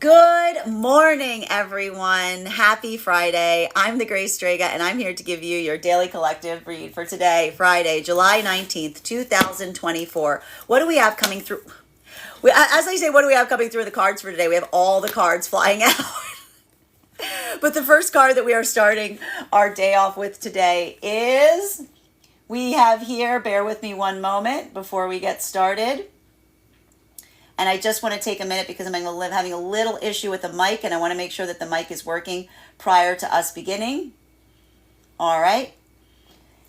Good morning, everyone. Happy Friday. I'm the Grace Strega, and I'm here to give you your daily collective read for today, Friday, July 19th, 2024. What do we have coming through? As I say, what do we have coming through the cards for today? We have all the cards flying out. But the first card that we are starting our day off with today is, we have here, bear with me one moment before we get started. And I just want to take a minute because I'm having a little issue with the mic, and I want to make sure that the mic is working prior to us beginning. All right.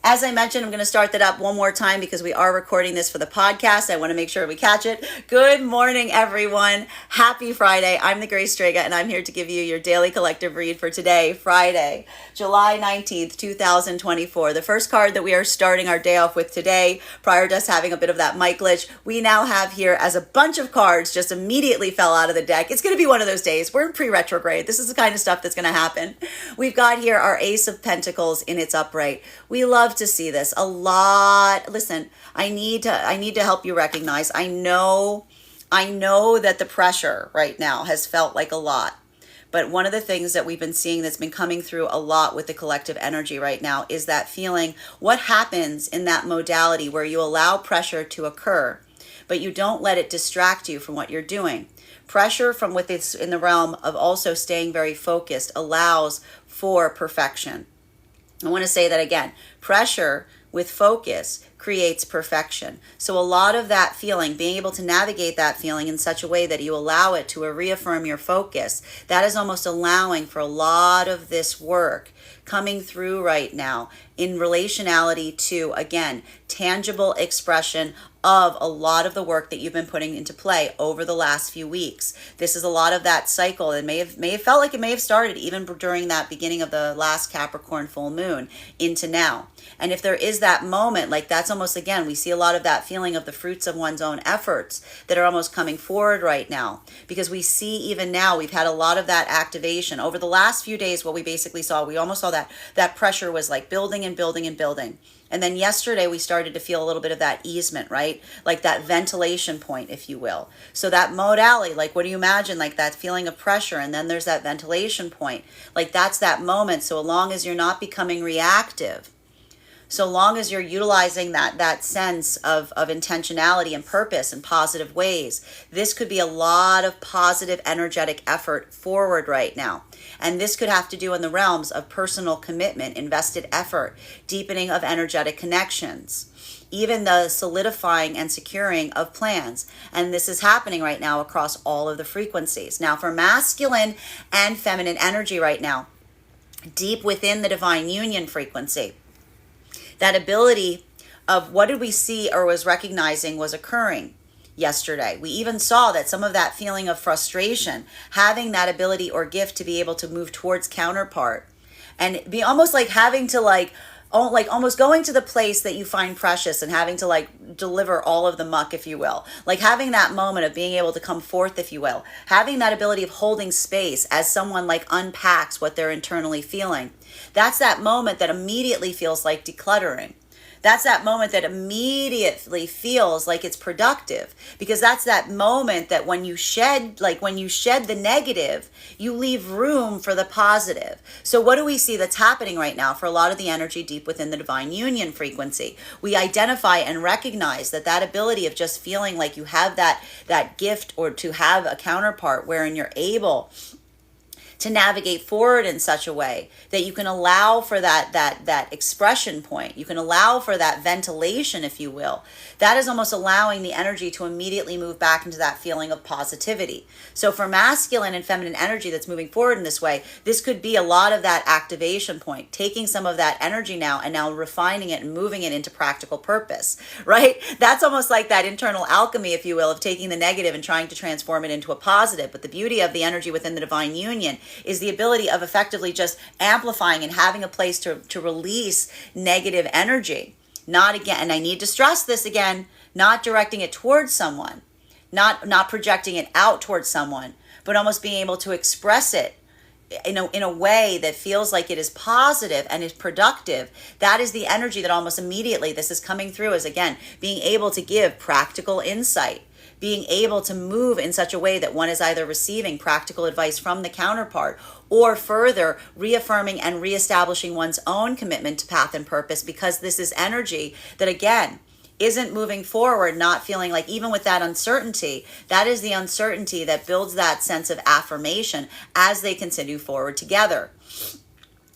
As I mentioned, I'm going to start that up one more time because we are recording this for the podcast. I want to make sure we catch it. Good morning, everyone. Happy Friday. I'm the Grace Strega, and I'm here to give you your daily collective read for today, Friday, July 19th, 2024. The first card that we are starting our day off with today, prior to us having a bit of that mic glitch, we now have here as a bunch of cards just immediately fell out of the deck. It's going to be one of those days. We're in pre-retrograde. This is the kind of stuff that's going to happen. We've got here our Ace of Pentacles in its upright. We love to see this a lot. Listen, I need to help you recognize. I know that the pressure right now has felt like a lot. But one of the things that we've been seeing that's been coming through a lot with the collective energy right now is that feeling. What happens in that modality where you allow pressure to occur, but you don't let it distract you from what you're doing? Pressure from within in the realm of also staying very focused allows for perfection. I want to say that again. Pressure with focus creates perfection. So a lot of that feeling, being able to navigate that feeling in such a way that you allow it to reaffirm your focus, that is almost allowing for a lot of this work coming through right now in relationality to, again, tangible expression of a lot of the work that you've been putting into play over the last few weeks. This is a lot of that cycle. It may have felt like it may have started even during that beginning of the last Capricorn full moon into now. And if there is that moment, like that's almost, again, we see a lot of that feeling of the fruits of one's own efforts that are almost coming forward right now. Because we see even now, we've had a lot of that activation. Over the last few days, what we basically saw, we almost saw that pressure was like building and building and building. And then yesterday we started to feel a little bit of that easement, right? Like that ventilation point, if you will. So that modality, like what do you imagine? Like that feeling of pressure, and then there's that ventilation point. Like that's that moment. So long as you're not becoming reactive, so long as you're utilizing that sense of intentionality and purpose in positive ways, this could be a lot of positive energetic effort forward right now. And this could have to do in the realms of personal commitment, invested effort, deepening of energetic connections, even the solidifying and securing of plans. And this is happening right now across all of the frequencies. Now for masculine and feminine energy right now, deep within the divine union frequency, that ability of what did we see or was recognizing was occurring yesterday. We even saw that some of that feeling of frustration, having that ability or gift to be able to move towards counterpart and be almost like having to almost going to the place that you find precious and having to deliver all of the muck, if you will. Like having that moment of being able to come forth, if you will. Having that ability of holding space as someone unpacks what they're internally feeling. That's that moment that immediately feels like decluttering. That's that moment that immediately feels like it's productive, because that's that moment that when you shed the negative, you leave room for the positive. So what do we see that's happening right now for a lot of the energy deep within the divine union frequency? We identify and recognize that ability of just feeling like you have that gift, or to have a counterpart wherein you're able to navigate forward in such a way that you can allow for that expression point. You can allow for that ventilation, if you will. That is almost allowing the energy to immediately move back into that feeling of positivity. So for masculine and feminine energy that's moving forward in this way, this could be a lot of that activation point, taking some of that energy now and now refining it and moving it into practical purpose, right? That's almost like that internal alchemy, if you will, of taking the negative and trying to transform it into a positive. But the beauty of the energy within the divine union is the ability of effectively just amplifying and having a place to release negative energy. Not, again, and I need to stress this again, not directing it towards someone, not projecting it out towards someone, but almost being able to express it in a way that feels like it is positive and is productive. That is the energy that almost immediately this is coming through, is again being able to give practical insight, being able to move in such a way that one is either receiving practical advice from the counterpart or further reaffirming and reestablishing one's own commitment to path and purpose, because this is energy that, again, isn't moving forward, not feeling like, even with that uncertainty, that is the uncertainty that builds that sense of affirmation as they continue forward together.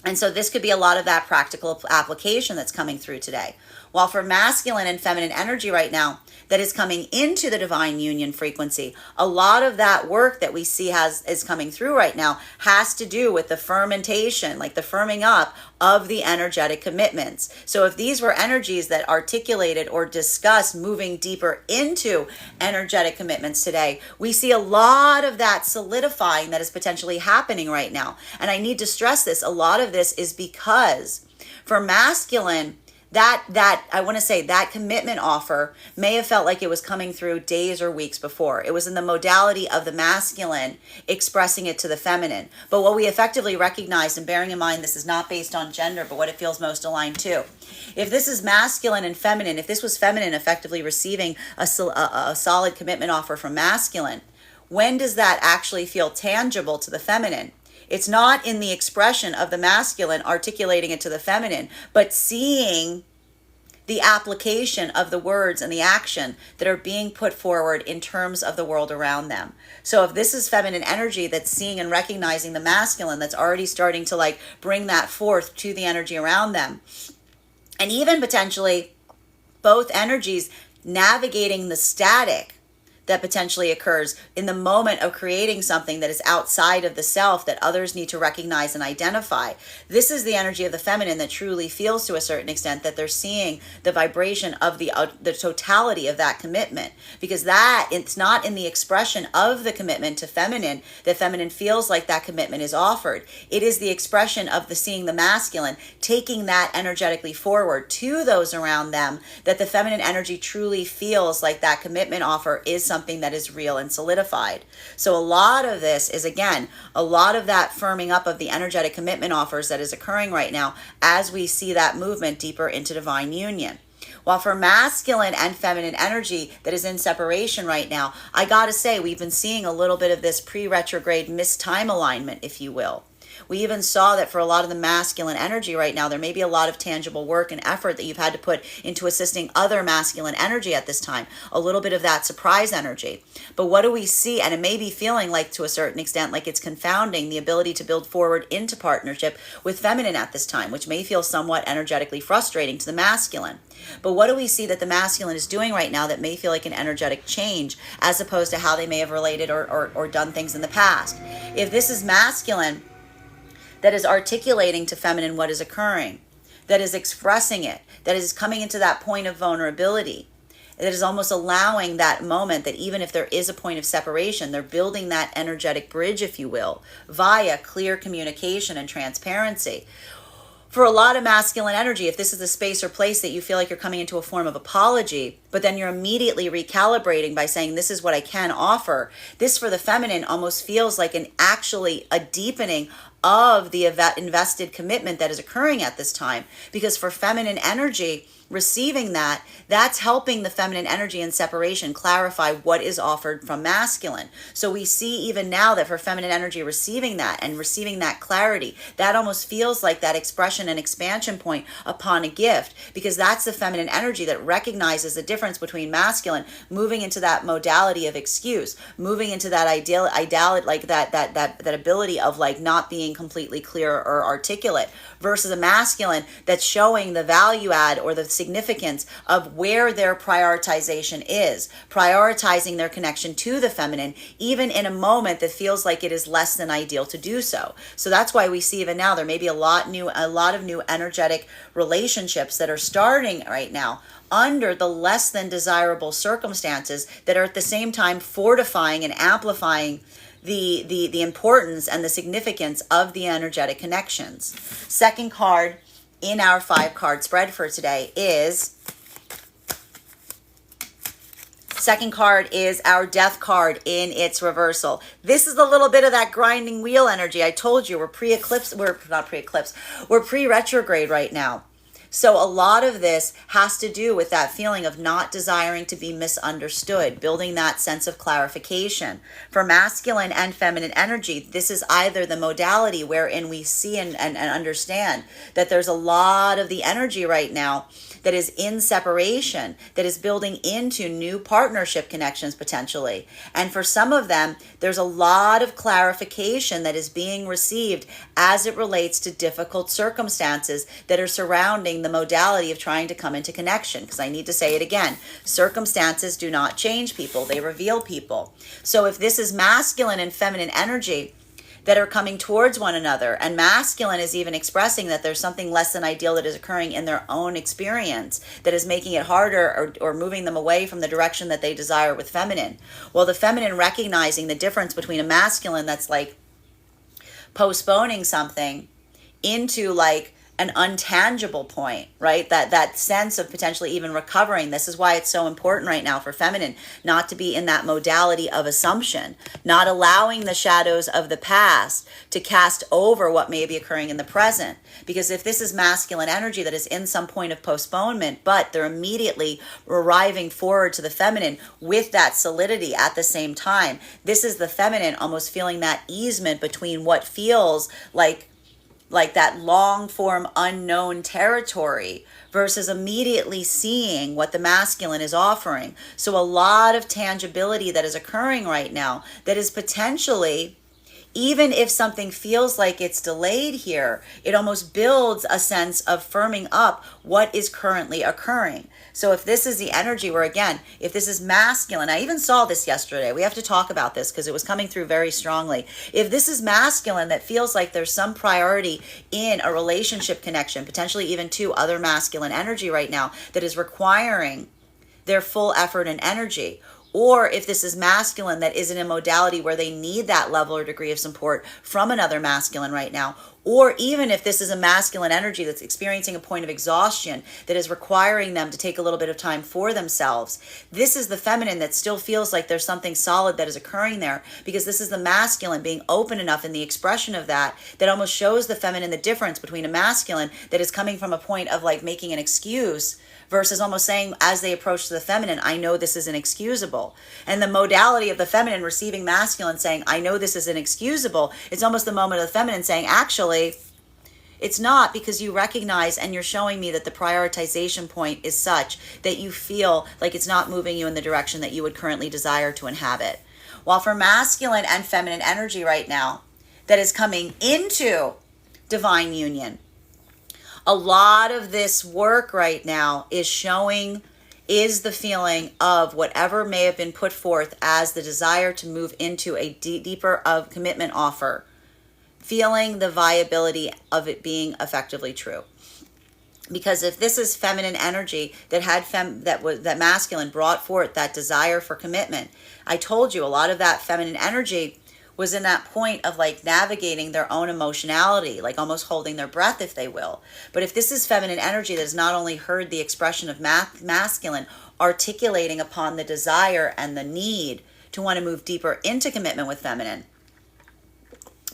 And so this could be a lot of that practical application that's coming through today. While for masculine and feminine energy right now that is coming into the divine union frequency, a lot of that work that we see is coming through right now has to do with the fermentation, like the firming up of the energetic commitments. So if these were energies that articulated or discussed moving deeper into energetic commitments today, we see a lot of that solidifying that is potentially happening right now. And I need to stress this. A lot of this is because for masculine, that I want to say that commitment offer may have felt like it was coming through days or weeks before. It was in the modality of the masculine expressing it to the feminine. But what we effectively recognized, and bearing in mind this is not based on gender, but what it feels most aligned to. If this is masculine and feminine, if this was feminine effectively receiving a solid commitment offer from masculine, when does that actually feel tangible to the feminine? It's not in the expression of the masculine articulating it to the feminine, but seeing the application of the words and the action that are being put forward in terms of the world around them. So if this is feminine energy that's seeing and recognizing the masculine, that's already starting to like bring that forth to the energy around them, and even potentially both energies navigating the static that potentially occurs in the moment of creating something that is outside of the self that others need to recognize and identify. This is the energy of the feminine that truly feels, to a certain extent, that they're seeing the vibration of the totality of that commitment, because that it's not in the expression of the commitment to feminine that feminine feels like that commitment is offered. It is the expression of the seeing the masculine taking that energetically forward to those around them, that the feminine energy truly feels like that commitment offer is something that is real and solidified. So a lot of this is, again, a lot of that firming up of the energetic commitment offers that is occurring right now as we see that movement deeper into divine union. While for masculine and feminine energy that is in separation right now, I gotta say, we've been seeing a little bit of this pre-retrograde missed time alignment, if you will. We even saw that for a lot of the masculine energy right now, there may be a lot of tangible work and effort that you've had to put into assisting other masculine energy at this time. A little bit of that surprise energy. But what do we see? And it may be feeling like, to a certain extent, like it's confounding the ability to build forward into partnership with feminine at this time, which may feel somewhat energetically frustrating to the masculine. But what do we see that the masculine is doing right now that may feel like an energetic change as opposed to how they may have related or done things in the past? If this is masculine that is articulating to feminine what is occurring, that is expressing it, that is coming into that point of vulnerability, that is almost allowing that moment that even if there is a point of separation, they're building that energetic bridge, if you will, via clear communication and transparency. For a lot of masculine energy, if this is the space or place that you feel like you're coming into a form of apology, but then you're immediately recalibrating by saying, this is what I can offer, this for the feminine almost feels like actually a deepening of the invested commitment that is occurring at this time. Because for feminine energy, receiving that's helping the feminine energy in separation clarify what is offered from masculine. So we see even now that for feminine energy receiving that and receiving that clarity, that almost feels like that expression and expansion point upon a gift, because that's the feminine energy that recognizes the difference between masculine moving into that modality of excuse, moving into that ideal like that ability of like not being completely clear or articulate, versus a masculine that's showing the value add or the significance of where their prioritization is, prioritizing their connection to the feminine, even in a moment that feels like it is less than ideal to do so. So that's why we see even now there may be a lot of new energetic relationships that are starting right now under the less than desirable circumstances that are at the same time fortifying and amplifying the importance and the significance of the energetic connections. Second card in our 5-card spread for today is our death card in its reversal. This is a little bit of that grinding wheel energy. I told you we're pre-retrograde right now. So a lot of this has to do with that feeling of not desiring to be misunderstood, building that sense of clarification. For masculine and feminine energy, this is either the modality wherein we see and understand that there's a lot of the energy right now that is in separation, that is building into new partnership connections potentially. And for some of them, there's a lot of clarification that is being received as it relates to difficult circumstances that are surrounding the modality of trying to come into connection. Because I need to say it again, circumstances do not change people, they reveal people. So if this is masculine and feminine energy that are coming towards one another, and masculine is even expressing that there's something less than ideal that is occurring in their own experience that is making it harder or moving them away from the direction that they desire with feminine. Well, the feminine recognizing the difference between a masculine that's like postponing something into like an untangible point, right? That sense of potentially even recovering. This is why it's so important right now for feminine not to be in that modality of assumption, not allowing the shadows of the past to cast over what may be occurring in the present. Because if this is masculine energy that is in some point of postponement, but they're immediately arriving forward to the feminine with that solidity at the same time, this is the feminine almost feeling that easement between what feels like that long form unknown territory versus immediately seeing what the masculine is offering. So a lot of tangibility that is occurring right now that is potentially, even if something feels like it's delayed here, it almost builds a sense of firming up what is currently occurring. So if this is the energy where, again, if this is masculine, I even saw this yesterday. We have to talk about this because it was coming through very strongly. If this is masculine that feels like there's some priority in a relationship connection, potentially even to other masculine energy right now that is requiring their full effort and energy, or if this is masculine that is in a modality where they need that level or degree of support from another masculine right now, or even if this is a masculine energy that's experiencing a point of exhaustion that is requiring them to take a little bit of time for themselves, this is the feminine that still feels like there's something solid that is occurring there, because this is the masculine being open enough in the expression of that almost shows the feminine the difference between a masculine that is coming from a point of like making an excuse versus almost saying, as they approach to the feminine, I know this is inexcusable. And the modality of the feminine receiving masculine saying, I know this is inexcusable, it's almost the moment of the feminine saying, actually, it's not, because you recognize and you're showing me that the prioritization point is such that you feel like it's not moving you in the direction that you would currently desire to inhabit. While for masculine and feminine energy right now that is coming into divine union, a lot of this work right now is the feeling of whatever may have been put forth as the desire to move into a deeper of commitment offer, feeling the viability of it being effectively true. Because if this is feminine energy that had that masculine brought forth that desire for commitment, I told you a lot of that feminine energy was in that point of like navigating their own emotionality, like almost holding their breath, if they will. But if this is feminine energy that has not only heard the expression of masculine articulating upon the desire and the need to want to move deeper into commitment with feminine,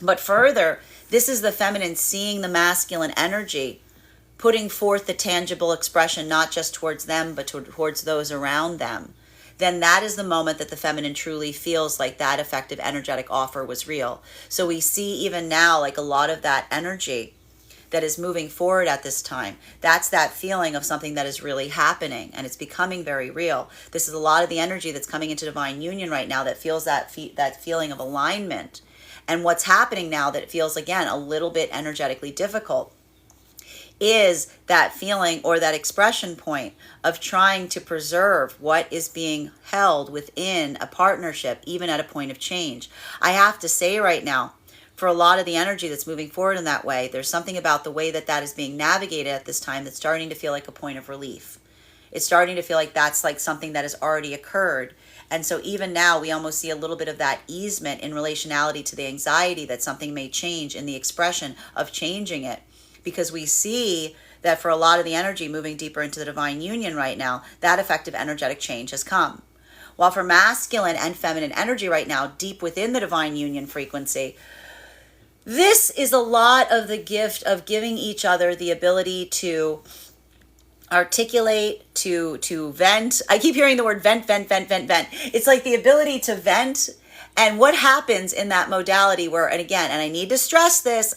but further, this is the feminine seeing the masculine energy putting forth the tangible expression, not just towards them, but towards those around them, then that is the moment that the feminine truly feels like that effective energetic offer was real. So we see even now like a lot of that energy that is moving forward at this time. That's that feeling of something that is really happening and it's becoming very real. This is a lot of the energy that's coming into divine union right now that feels that feeling of alignment. And what's happening now that it feels, again, a little bit energetically difficult is that feeling or that expression point of trying to preserve what is being held within a partnership, even at a point of change. I have to say right now, for a lot of the energy that's moving forward in that way, there's something about the way that is being navigated at this time that's starting to feel like a point of relief. It's starting to feel like that's like something that has already occurred. And so even now we almost see a little bit of that easement in relationality to the anxiety that something may change in the expression of changing it. Because we see that for a lot of the energy moving deeper into the divine union right now, that effective energetic change has come. While for masculine and feminine energy right now, deep within the divine union frequency, this is a lot of the gift of giving each other the ability to articulate, to vent. I keep hearing the word vent, vent, vent, vent, vent. It's like the ability to vent. And what happens in that modality where, and again, and I need to stress this,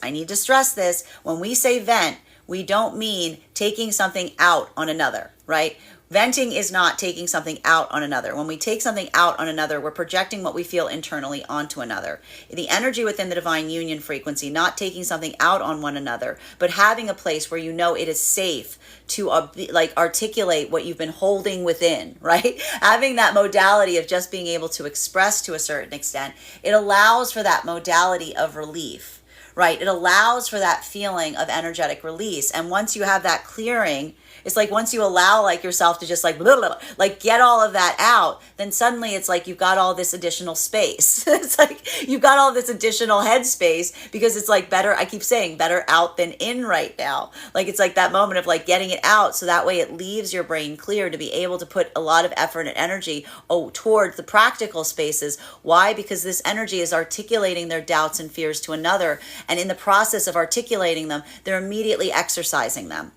when we say vent, we don't mean taking something out on another, right? Venting is not taking something out on another. When we take something out on another, we're projecting what we feel internally onto another. The energy within the divine union frequency, not taking something out on one another, but having a place where you know it is safe to like articulate what you've been holding within, right? Having that modality of just being able to express to a certain extent, it allows for that modality of relief, right? It allows for that feeling of energetic release. And once you have that clearing, it's like once you allow like yourself to just like blah, blah, blah, like get all of that out, then suddenly it's like you've got all this additional space. It's like you've got all this additional headspace because it's like better, I keep saying better out than in right now. Like it's like that moment of like getting it out so that way it leaves your brain clear to be able to put a lot of effort and energy towards the practical spaces. Why? Because this energy is articulating their doubts and fears to another, and in the process of articulating them, they're immediately exercising them.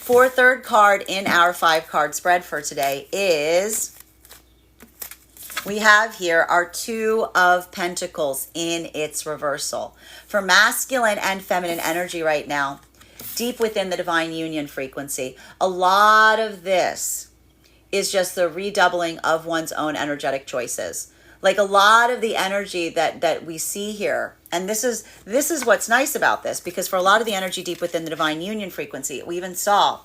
Third card in our 5-card spread for today is, we have here our 2 of Pentacles in its reversal. For masculine and feminine energy right now, deep within the divine union frequency, a lot of this is just the redoubling of one's own energetic choices. Like a lot of the energy that we see here, and this is what's nice about this, because for a lot of the energy deep within the divine union frequency, we even saw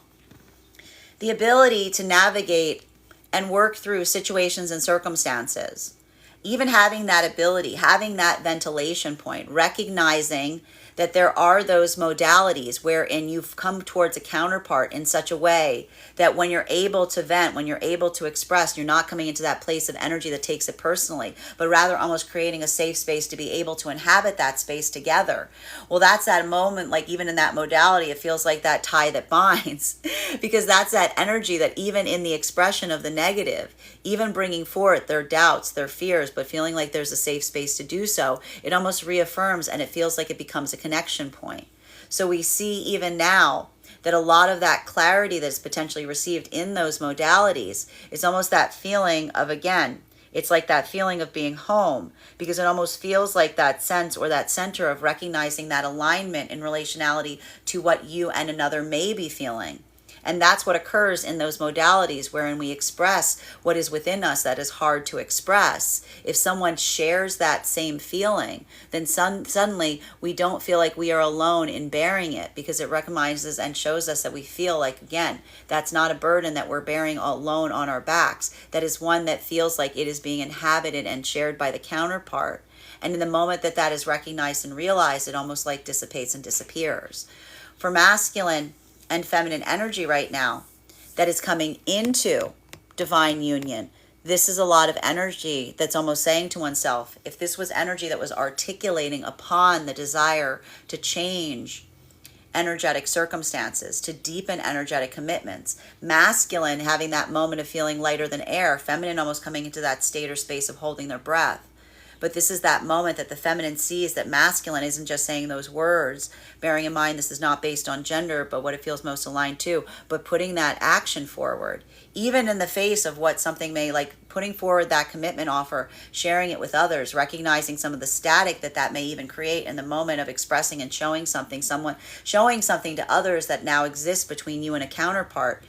the ability to navigate and work through situations and circumstances. Even having that ability, having that ventilation point, recognizing that there are those modalities wherein you've come towards a counterpart in such a way that when you're able to vent, when you're able to express, you're not coming into that place of energy that takes it personally, but rather almost creating a safe space to be able to inhabit that space together. Well, that's that moment, like even in that modality, it feels like that tie that binds, because that's that energy that even in the expression of the negative, even bringing forth their doubts, their fears, but feeling like there's a safe space to do so, it almost reaffirms and it feels like it becomes a connection point. So we see even now that a lot of that clarity that's potentially received in those modalities is almost that feeling of, again, it's like that feeling of being home, because it almost feels like that sense or that center of recognizing that alignment in relationality to what you and another may be feeling. And that's what occurs in those modalities wherein we express what is within us that is hard to express. If someone shares that same feeling, then suddenly we don't feel like we are alone in bearing it, because it recognizes and shows us that we feel like, again, that's not a burden that we're bearing alone on our backs. That is one that feels like it is being inhabited and shared by the counterpart. And in the moment that that is recognized and realized, it almost like dissipates and disappears. For masculine and feminine energy right now that is coming into divine union, this is a lot of energy that's almost saying to oneself, if this was energy that was articulating upon the desire to change energetic circumstances, to deepen energetic commitments, masculine having that moment of feeling lighter than air, feminine almost coming into that state or space of holding their breath. But this is that moment that the feminine sees that masculine isn't just saying those words, bearing in mind this is not based on gender, but what it feels most aligned to, but putting that action forward, even in the face of what something may, like putting forward that commitment offer, sharing it with others, recognizing some of the static that may even create in the moment of expressing and showing something to others that now exists between you and a counterpart.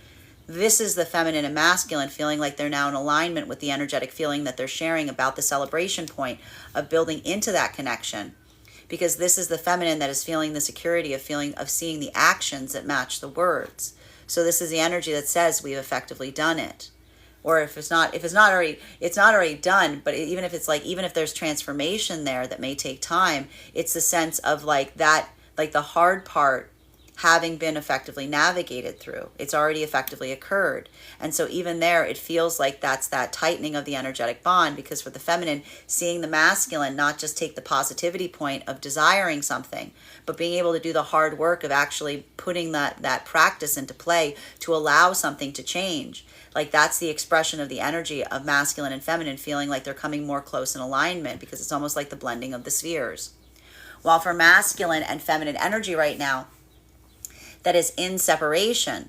This is the feminine and masculine feeling like they're now in alignment with the energetic feeling that they're sharing about the celebration point of building into that connection. Because this is the feminine that is feeling the security of seeing the actions that match the words. So this is the energy that says we've effectively done it. Or if it's not already done, but even if there's transformation there that may take time, it's the sense of like that, like the hard part having been effectively navigated through. It's already effectively occurred. And so even there, it feels like that's that tightening of the energetic bond, because for the feminine, seeing the masculine not just take the positivity point of desiring something, but being able to do the hard work of actually putting that practice into play to allow something to change. Like that's the expression of the energy of masculine and feminine feeling like they're coming more close in alignment, because it's almost like the blending of the spheres. While for masculine and feminine energy right now, that is in separation,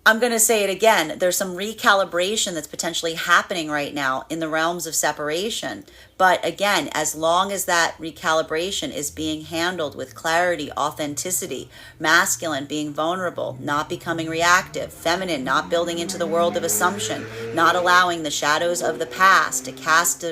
I'm going to say it again. There's some recalibration that's potentially happening right now in the realms of separation. But again, as long as that recalibration is being handled with clarity, authenticity, masculine being vulnerable, not becoming reactive, feminine not building into the world of assumption, not allowing the shadows of the past to cast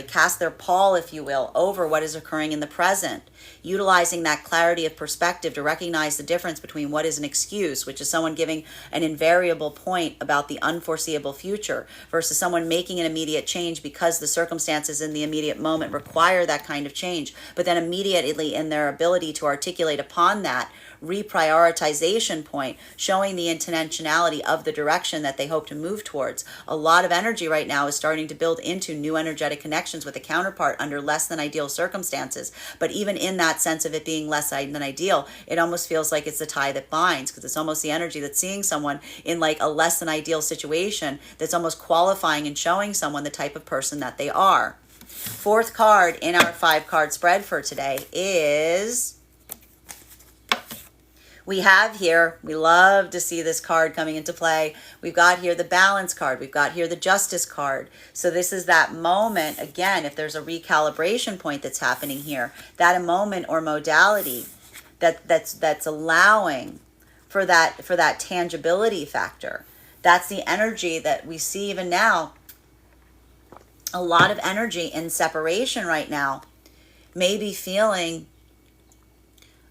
cast their pall, if you will, over what is occurring in the present. Utilizing that clarity of perspective to recognize the difference between what is an excuse, which is someone giving an invariable point about the unforeseeable future, versus someone making an immediate change because the circumstances in the immediate moment require that kind of change, but then immediately in their ability to articulate upon that reprioritization point, showing the intentionality of the direction that they hope to move towards. A lot of energy right now is starting to build into new energetic connections with a counterpart under less than ideal circumstances. But even in that sense of it being less than ideal, it almost feels like it's the tie that binds, because it's almost the energy that's seeing someone in like a less than ideal situation that's almost qualifying and showing someone the type of person that they are. Fourth card in our 5-card spread for today is... we have here, we love to see this card coming into play. We've got here the balance card. We've got here the justice card. So this is that moment, again, if there's a recalibration point that's happening here, that a moment or modality that's allowing for that tangibility factor. That's the energy that we see even now. A lot of energy in separation right now, maybe feeling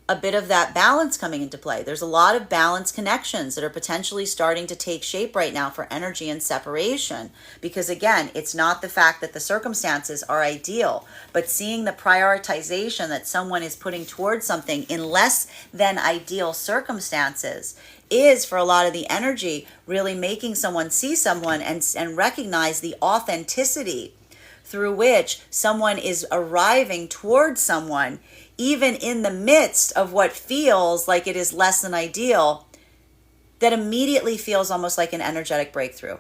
a bit of that balance coming into play. There's a lot of balance connections that are potentially starting to take shape right now for energy and separation. Because again, it's not the fact that the circumstances are ideal, but seeing the prioritization that someone is putting towards something in less than ideal circumstances is, for a lot of the energy, really making someone see someone and recognize the authenticity through which someone is arriving towards someone, even in the midst of what feels like it is less than ideal, that immediately feels almost like an energetic breakthrough,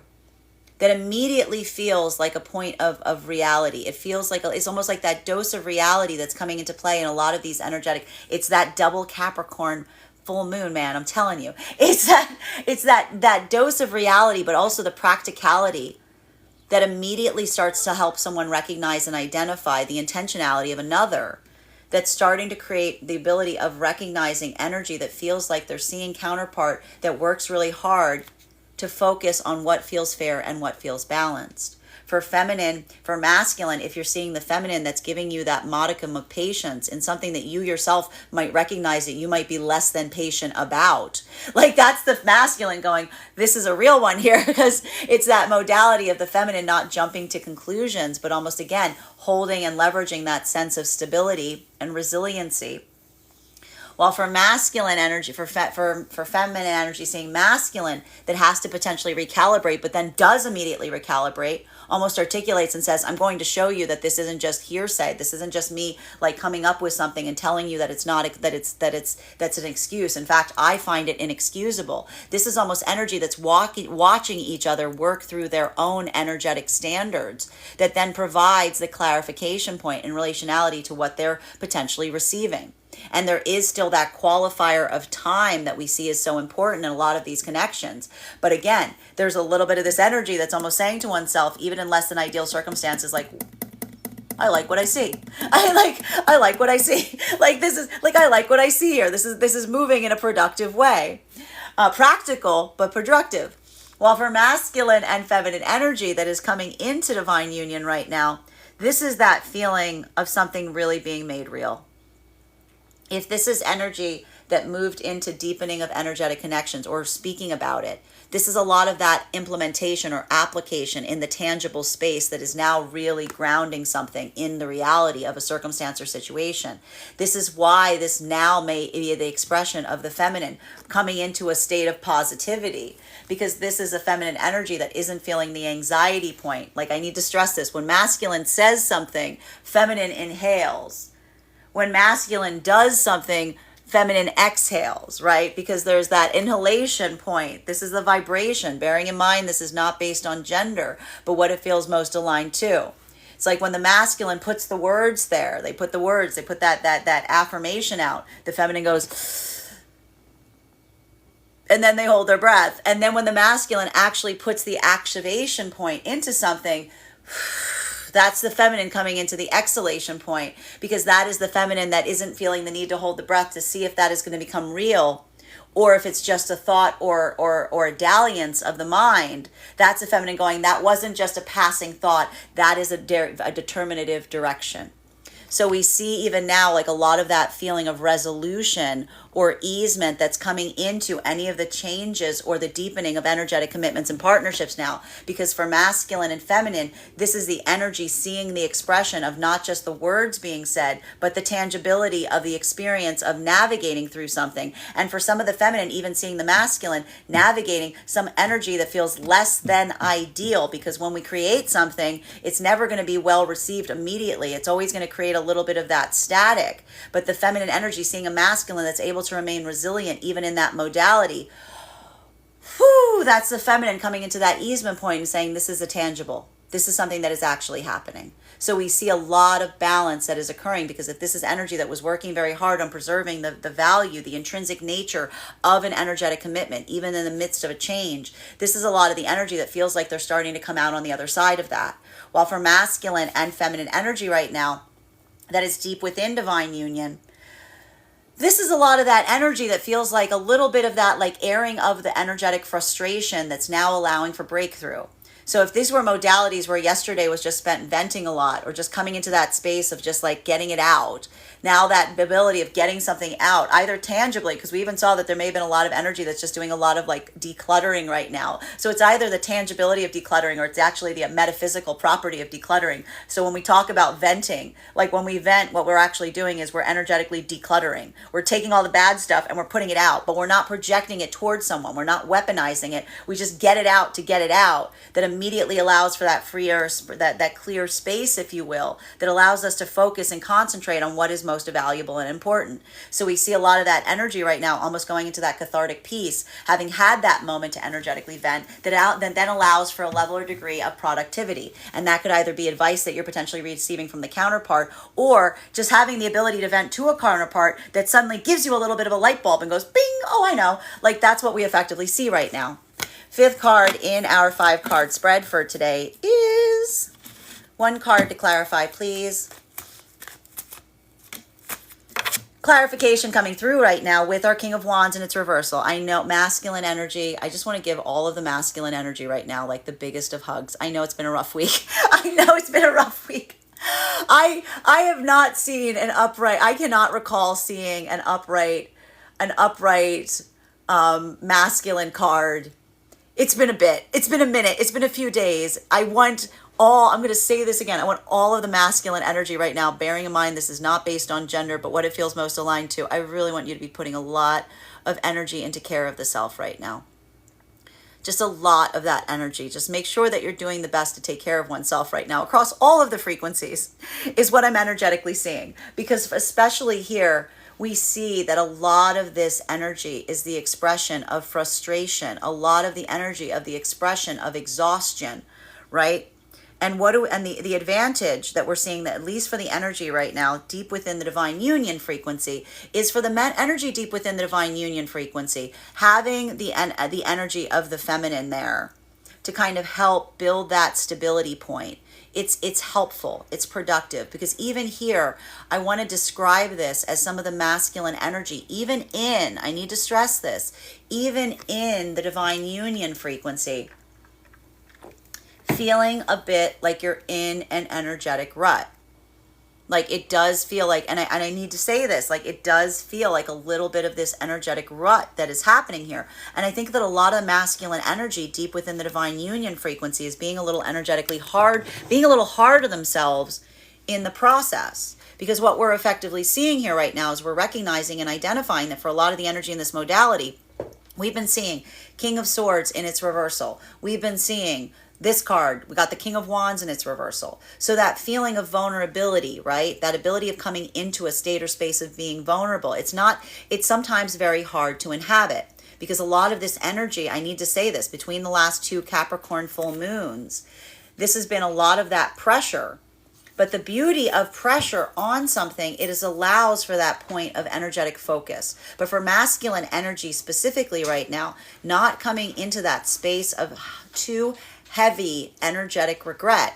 that immediately feels like a point of reality. It feels like it's almost like that dose of reality that's coming into play in a lot of these energetic. It's that double Capricorn full moon, man. I'm telling you, it's that dose of reality, but also the practicality that immediately starts to help someone recognize and identify the intentionality of another. That's starting to create the ability of recognizing energy that feels like they're seeing counterpart that works really hard to focus on what feels fair and what feels balanced. For feminine, for masculine, if you're seeing the feminine that's giving you that modicum of patience in something that you yourself might recognize that you might be less than patient about. Like that's the masculine going, this is a real one here, because it's that modality of the feminine not jumping to conclusions, but almost again, holding and leveraging that sense of stability and resiliency. While for masculine energy, for feminine energy, seeing masculine that has to potentially recalibrate, but then does immediately recalibrate, almost articulates and says, I'm going to show you that this isn't just hearsay. This isn't just me like coming up with something and telling you that it's not, that's an excuse. In fact, I find it inexcusable. This is almost energy that's watching each other work through their own energetic standards that then provides the clarification point in relationality to what they're potentially receiving. And there is still that qualifier of time that we see is so important in a lot of these connections. But again, there's a little bit of this energy that's almost saying to oneself, even in less than ideal circumstances, like, I like what I see. I like what I see. Like this is like, I like what I see here. This is moving in a productive way. Practical, but productive. While for masculine and feminine energy that is coming into divine union right now, this is that feeling of something really being made real. If this is energy that moved into deepening of energetic connections or speaking about it, this is a lot of that implementation or application in the tangible space that is now really grounding something in the reality of a circumstance or situation. This is why this now may be the expression of the feminine coming into a state of positivity, because this is a feminine energy that isn't feeling the anxiety point. Like, I need to stress this. When masculine says something, feminine inhales. When masculine does something, feminine exhales, right? Because there's that inhalation point. This is the vibration. Bearing in mind, this is not based on gender, but what it feels most aligned to. It's like when the masculine puts the words there, they put the words, they put that affirmation out. The feminine goes, and then they hold their breath. And then when the masculine actually puts the activation point into something, that's the feminine coming into the exhalation point, because that is the feminine that isn't feeling the need to hold the breath to see if that is going to become real, or if it's just a thought or a dalliance of the mind. That's a feminine going, that wasn't just a passing thought, that is a determinative direction. So we see even now like a lot of that feeling of resolution or easement that's coming into any of the changes or the deepening of energetic commitments and partnerships now. Because for masculine and feminine, this is the energy seeing the expression of not just the words being said, but the tangibility of the experience of navigating through something. And for some of the feminine, even seeing the masculine navigating some energy that feels less than ideal. Because when we create something, it's never going to be well received immediately. It's always going to create a little bit of that static. But the feminine energy seeing a masculine that's able to remain resilient even in that modality, that's the feminine coming into that easement point and saying, this is a tangible, this is something that is actually happening. So we see a lot of balance that is occurring, because if this is energy that was working very hard on preserving the value, the intrinsic nature of an energetic commitment, even in the midst of a change, this is a lot of the energy that feels like they're starting to come out on the other side of that. While for masculine and feminine energy right now, that is deep within divine union, this is a lot of that energy that feels like a little bit of that like airing of the energetic frustration that's now allowing for breakthrough. So if these were modalities where yesterday was just spent venting a lot or just coming into that space of just like getting it out, now that ability of getting something out, either tangibly, because we even saw that there may have been a lot of energy that's just doing a lot of like decluttering right now. So it's either the tangibility of decluttering or it's actually the metaphysical property of decluttering. So when we talk about venting, like when we vent, what we're actually doing is we're energetically decluttering. We're taking all the bad stuff and we're putting it out, but we're not projecting it towards someone. We're not weaponizing it. We just get it out to get it out. That immediately allows for that freer, that clear space, if you will, that allows us to focus and concentrate on what is most valuable and important. So we see a lot of that energy right now almost going into that cathartic piece, having had that moment to energetically vent, that then allows for a level or degree of productivity. And that could either be advice that you're potentially receiving from the counterpart, or just having the ability to vent to a counterpart that suddenly gives you a little bit of a light bulb and goes, bing, oh, I know. Like that's what we effectively see right now. Fifth card in our 5-card spread for today is one card to clarify, please. Clarification coming through right now with our King of Wands and its reversal. I know masculine energy. I just want to give all of the masculine energy right now, like the biggest of hugs. I know it's been a rough week. I know it's been a rough week. I have not seen an upright, I cannot recall seeing an upright masculine card. It's been a bit. It's been a minute. It's been a few days. I'm going to say this again. I want all of the masculine energy right now, bearing in mind this is not based on gender, but what it feels most aligned to. I really want you to be putting a lot of energy into care of the self right now. Just a lot of that energy. Just make sure that you're doing the best to take care of oneself right now across all of the frequencies is what I'm energetically seeing. Because especially here, we see that a lot of this energy is the expression of frustration, a lot of the energy of the expression of exhaustion, right? And the advantage that we're seeing, that at least for the energy right now, deep within the divine union frequency, is for the energy deep within the divine union frequency, having the energy of the feminine there to kind of help build that stability point. It's helpful, it's productive, because even here, I want to describe this as some of the masculine energy, I need to stress this, even in the divine union frequency, feeling a bit like you're in an energetic rut. Like it does feel like, and I need to say this, like it does feel like a little bit of this energetic rut that is happening here. And I think that a lot of masculine energy deep within the divine union frequency is being a little energetically hard, being a little hard on themselves in the process. Because what we're effectively seeing here right now is we're recognizing and identifying that for a lot of the energy in this modality, we've been seeing King of Swords in its reversal. We've been seeing this card, we got the King of Wands in its reversal. So that feeling of vulnerability, right? That ability of coming into a state or space of being vulnerable. It's sometimes very hard to inhabit, because a lot of this energy, I need to say this, between the last 2 Capricorn full moons, this has been a lot of that pressure But the beauty of pressure on something, it is allows for that point of energetic focus. But for masculine energy specifically right now, not coming into that space of too heavy energetic regret.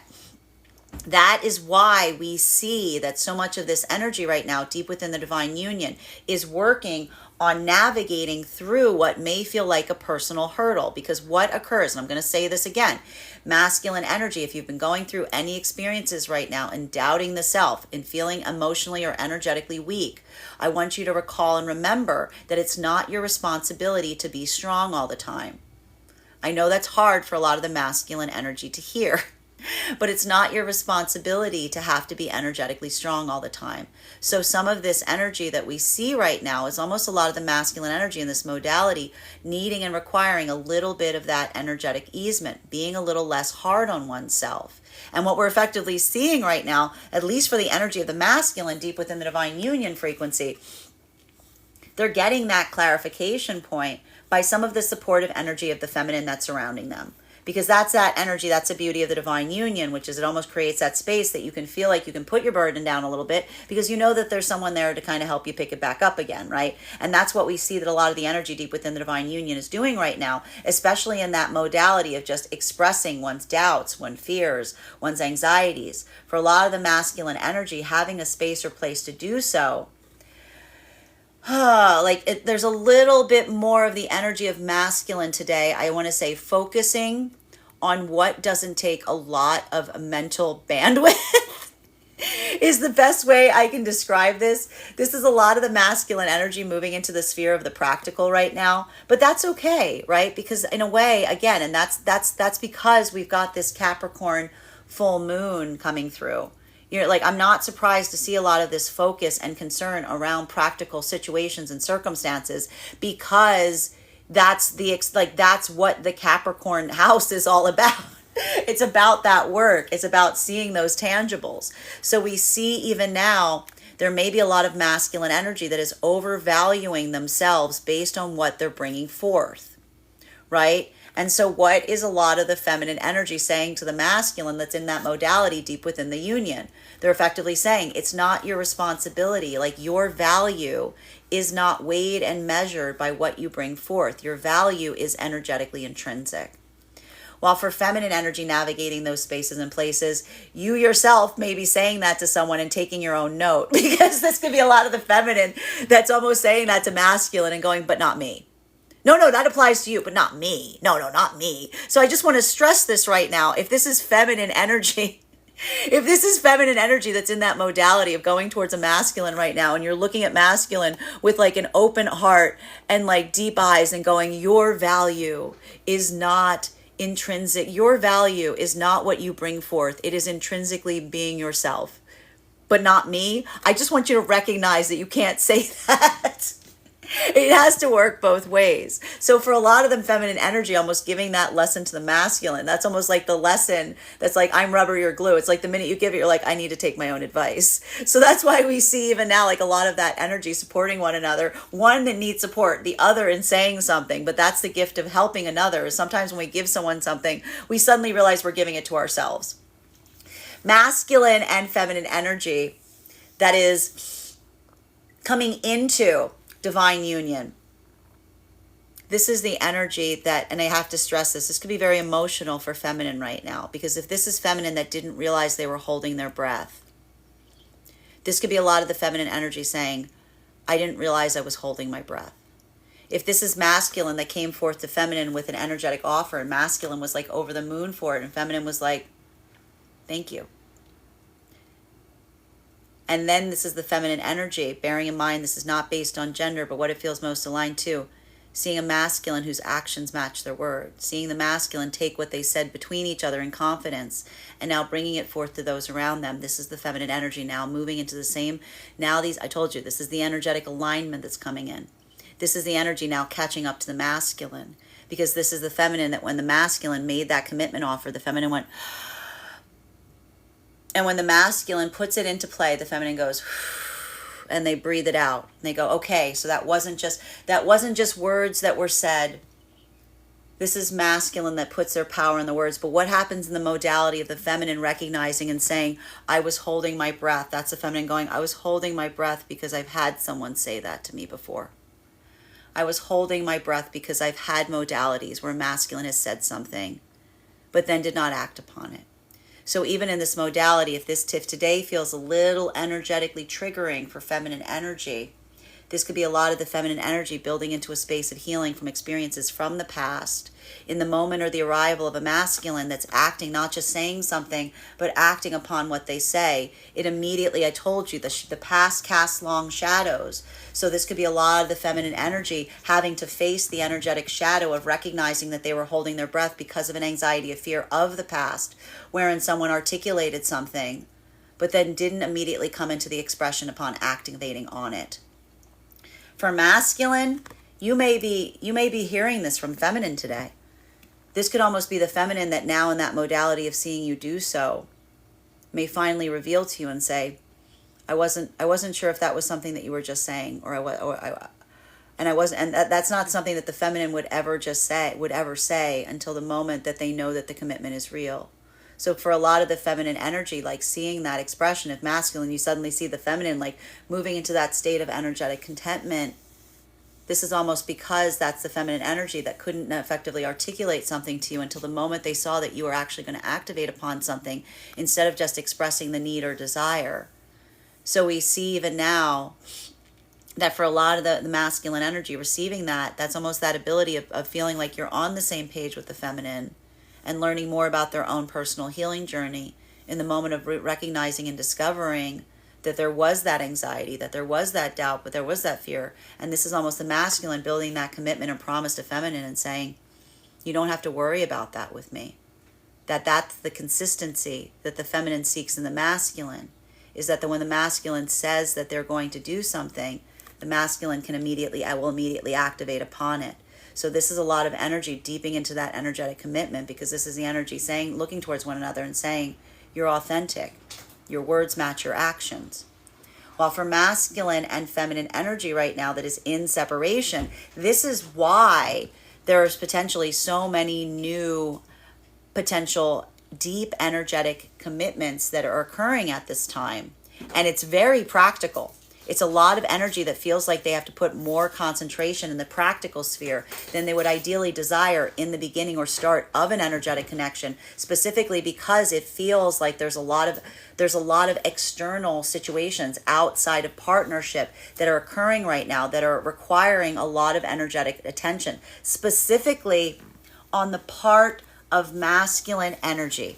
That is why we see that so much of this energy right now, deep within the divine union, is working on navigating through what may feel like a personal hurdle. Because what occurs, and I'm going to say this again, masculine energy, if you've been going through any experiences right now and doubting the self and feeling emotionally or energetically weak, I want you to recall and remember that it's not your responsibility to be strong all the time. I know that's hard for a lot of the masculine energy to hear. But it's not your responsibility to have to be energetically strong all the time. So some of this energy that we see right now is almost a lot of the masculine energy in this modality needing and requiring a little bit of that energetic easement, being a little less hard on oneself. And what we're effectively seeing right now, at least for the energy of the masculine deep within the divine union frequency, they're getting that clarification point by some of the supportive energy of the feminine that's surrounding them. Because that's that energy, that's the beauty of the divine union, which is it almost creates that space that you can feel like you can put your burden down a little bit because you know that there's someone there to kind of help you pick it back up again, right? And that's what we see that a lot of the energy deep within the divine union is doing right now, especially in that modality of just expressing one's doubts, one's fears, one's anxieties. For a lot of the masculine energy, having a space or place to do so, there's a little bit more of the energy of masculine today. I want to say focusing on what doesn't take a lot of mental bandwidth is the best way I can describe this. This is a lot of the masculine energy moving into the sphere of the practical right now, but that's okay, right? Because in a way, again, and that's because we've got this Capricorn full moon coming through. I'm not surprised to see a lot of this focus and concern around practical situations and circumstances because that's what the Capricorn house is all about. It's about that work. It's about seeing those tangibles. So we see even now there may be a lot of masculine energy that is overvaluing themselves based on what they're bringing forth, right? And so what is a lot of the feminine energy saying to the masculine that's in that modality deep within the union? They're effectively saying it's not your responsibility. Like your value is not weighed and measured by what you bring forth. Your value is energetically intrinsic. While for feminine energy navigating those spaces and places, you yourself may be saying that to someone and taking your own note because this could be a lot of the feminine that's almost saying that to masculine and going, but not me. No, that applies to you, but not me. No, not me. So I just want to stress this right now. If this is feminine energy, that's in that modality of going towards a masculine right now, and you're looking at masculine with like an open heart and like deep eyes and going, your value is not intrinsic. Your value is not what you bring forth. It is intrinsically being yourself, but not me. I just want you to recognize that you can't say that. It has to work both ways. So for a lot of them, feminine energy, almost giving that lesson to the masculine, that's almost like the lesson that's like, I'm rubber, you're glue. It's like the minute you give it, you're like, I need to take my own advice. So that's why we see even now, like a lot of that energy supporting one another, one that needs support, the other in saying something. But that's the gift of helping another. Sometimes when we give someone something, we suddenly realize we're giving it to ourselves. Masculine and feminine energy that is coming into divine union. This is the energy that, and I have to stress this could be very emotional for feminine right now, because if this is feminine that didn't realize they were holding their breath, this could be a lot of the feminine energy saying, I didn't realize I was holding my breath. If this is masculine that came forth to feminine with an energetic offer, and masculine was like over the moon for it, and feminine was like, thank you. And then this is the feminine energy, bearing in mind this is not based on gender, but what it feels most aligned to. Seeing a masculine whose actions match their words. Seeing the masculine take what they said between each other in confidence and now bringing it forth to those around them. This is the feminine energy now moving into the same. Now I told you, this is the energetic alignment that's coming in. This is the energy now catching up to the masculine, because this is the feminine that when the masculine made that commitment offer, the feminine went. And when the masculine puts it into play, the feminine goes, and they breathe it out. And they go, okay, so that wasn't just words that were said. This is masculine that puts their power in the words. But what happens in the modality of the feminine recognizing and saying, I was holding my breath? That's the feminine going, I was holding my breath because I've had someone say that to me before. I was holding my breath because I've had modalities where masculine has said something, but then did not act upon it. So even in this modality, if this TIFF today feels a little energetically triggering for feminine energy, this could be a lot of the feminine energy building into a space of healing from experiences from the past in the moment or the arrival of a masculine that's acting, not just saying something, but acting upon what they say. It immediately, I told you, the past casts long shadows. So this could be a lot of the feminine energy having to face the energetic shadow of recognizing that they were holding their breath because of an anxiety, a fear of the past, wherein someone articulated something, but then didn't immediately come into the expression upon activating on it. For masculine, you may be hearing this from feminine today. This could almost be the feminine that now in that modality of seeing you do so may finally reveal to you and say, I wasn't sure if that was something that you were just saying, and that's not something that the feminine would ever say until the moment that they know that the commitment is real. So for a lot of the feminine energy, like seeing that expression of masculine, you suddenly see the feminine like moving into that state of energetic contentment. This is almost because that's the feminine energy that couldn't effectively articulate something to you until the moment they saw that you were actually going to activate upon something instead of just expressing the need or desire. So we see even now that for a lot of the masculine energy receiving that's almost that ability of feeling like you're on the same page with the feminine and learning more about their own personal healing journey in the moment of recognizing and discovering that there was that anxiety, that there was that doubt, but there was that fear. And this is almost the masculine building that commitment and promise to feminine and saying, you don't have to worry about that with me. That's the consistency that the feminine seeks in the masculine, is that when the masculine says that they're going to do something, the masculine will immediately activate upon it. So this is a lot of energy deeping into that energetic commitment, because this is the energy saying, looking towards one another and saying, you're authentic. Your words match your actions. While for masculine and feminine energy right now that is in separation, this is why there's potentially so many new potential deep energetic commitments that are occurring at this time. And it's very practical. It's a lot of energy that feels like they have to put more concentration in the practical sphere than they would ideally desire in the beginning or start of an energetic connection, specifically because it feels like there's a lot of external situations outside of partnership that are occurring right now that are requiring a lot of energetic attention, specifically on the part of masculine energy.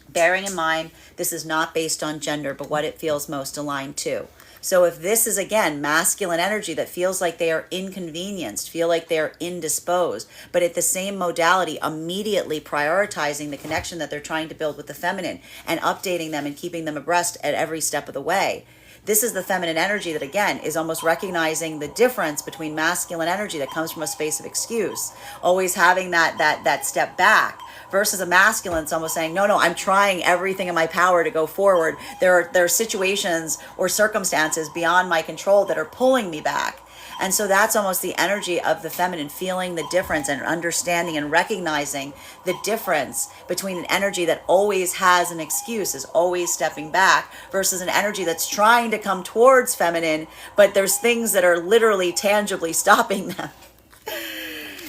Bearing in mind, this is not based on gender, but what it feels most aligned to. So if this is, again, masculine energy that feels like they are inconvenienced, feel like they're indisposed, but at the same modality, immediately prioritizing the connection that they're trying to build with the feminine and updating them and keeping them abreast at every step of the way. This is the feminine energy that, again, is almost recognizing the difference between masculine energy that comes from a space of excuse, always having that step back, versus a masculine that's almost saying, no, I'm trying everything in my power to go forward. There are situations or circumstances beyond my control that are pulling me back. And so that's almost the energy of the feminine, feeling the difference and understanding and recognizing the difference between an energy that always has an excuse, is always stepping back, versus an energy that's trying to come towards feminine, but there's things that are literally tangibly stopping them.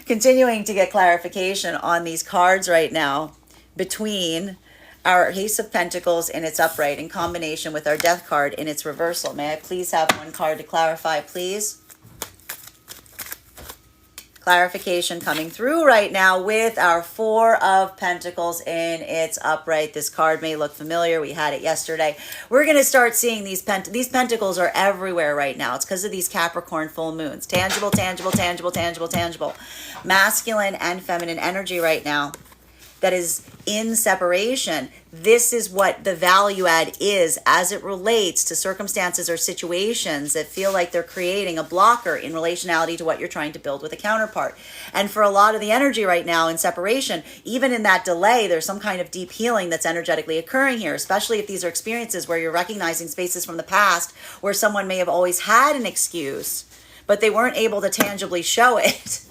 Continuing to get clarification on these cards right now between our Ace of Pentacles in its upright in combination with our Death card in its reversal. May I please have one card to clarify, please? Clarification coming through right now with our Four of Pentacles in its upright. This card may look familiar. We had it yesterday. We're going to start seeing these pentacles are everywhere right now. It's because of these Capricorn full moons. Tangible, tangible, tangible, tangible, tangible. Masculine and feminine energy right now that is in separation. This is what the value add is as it relates to circumstances or situations that feel like they're creating a blocker in relationality to what you're trying to build with a counterpart. And for a lot of the energy right now in separation, even in that delay, there's some kind of deep healing that's energetically occurring here, especially if these are experiences where you're recognizing spaces from the past where someone may have always had an excuse, but they weren't able to tangibly show it.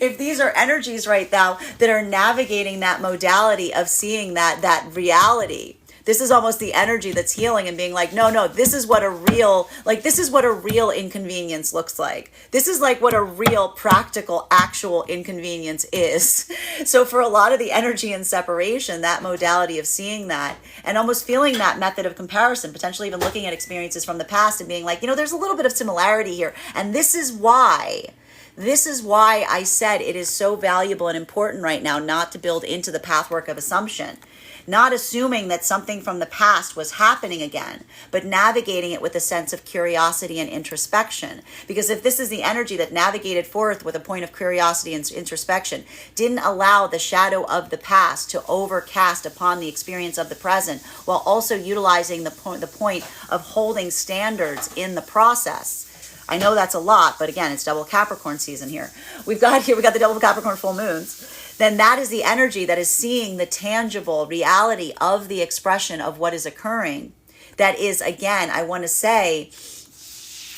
if these are energies right now that are navigating that modality of seeing that reality, this is almost the energy that's healing and being like, no, this is what a real, this is what a real inconvenience looks like. This is like what a real practical actual inconvenience is. So for a lot of the energy in separation, that modality of seeing that and almost feeling that method of comparison, potentially even looking at experiences from the past and being like, there's a little bit of similarity here. And this is why I said it is so valuable and important right now not to build into the pathwork of assumption. Not assuming that something from the past was happening again, but navigating it with a sense of curiosity and introspection. Because if this is the energy that navigated forth with a point of curiosity and introspection, didn't allow the shadow of the past to overcast upon the experience of the present, while also utilizing the point of holding standards in the process. I know that's a lot, but again, it's double Capricorn season here. We got the double Capricorn full moons. Then that is the energy that is seeing the tangible reality of the expression of what is occurring. That is, again, I want to say,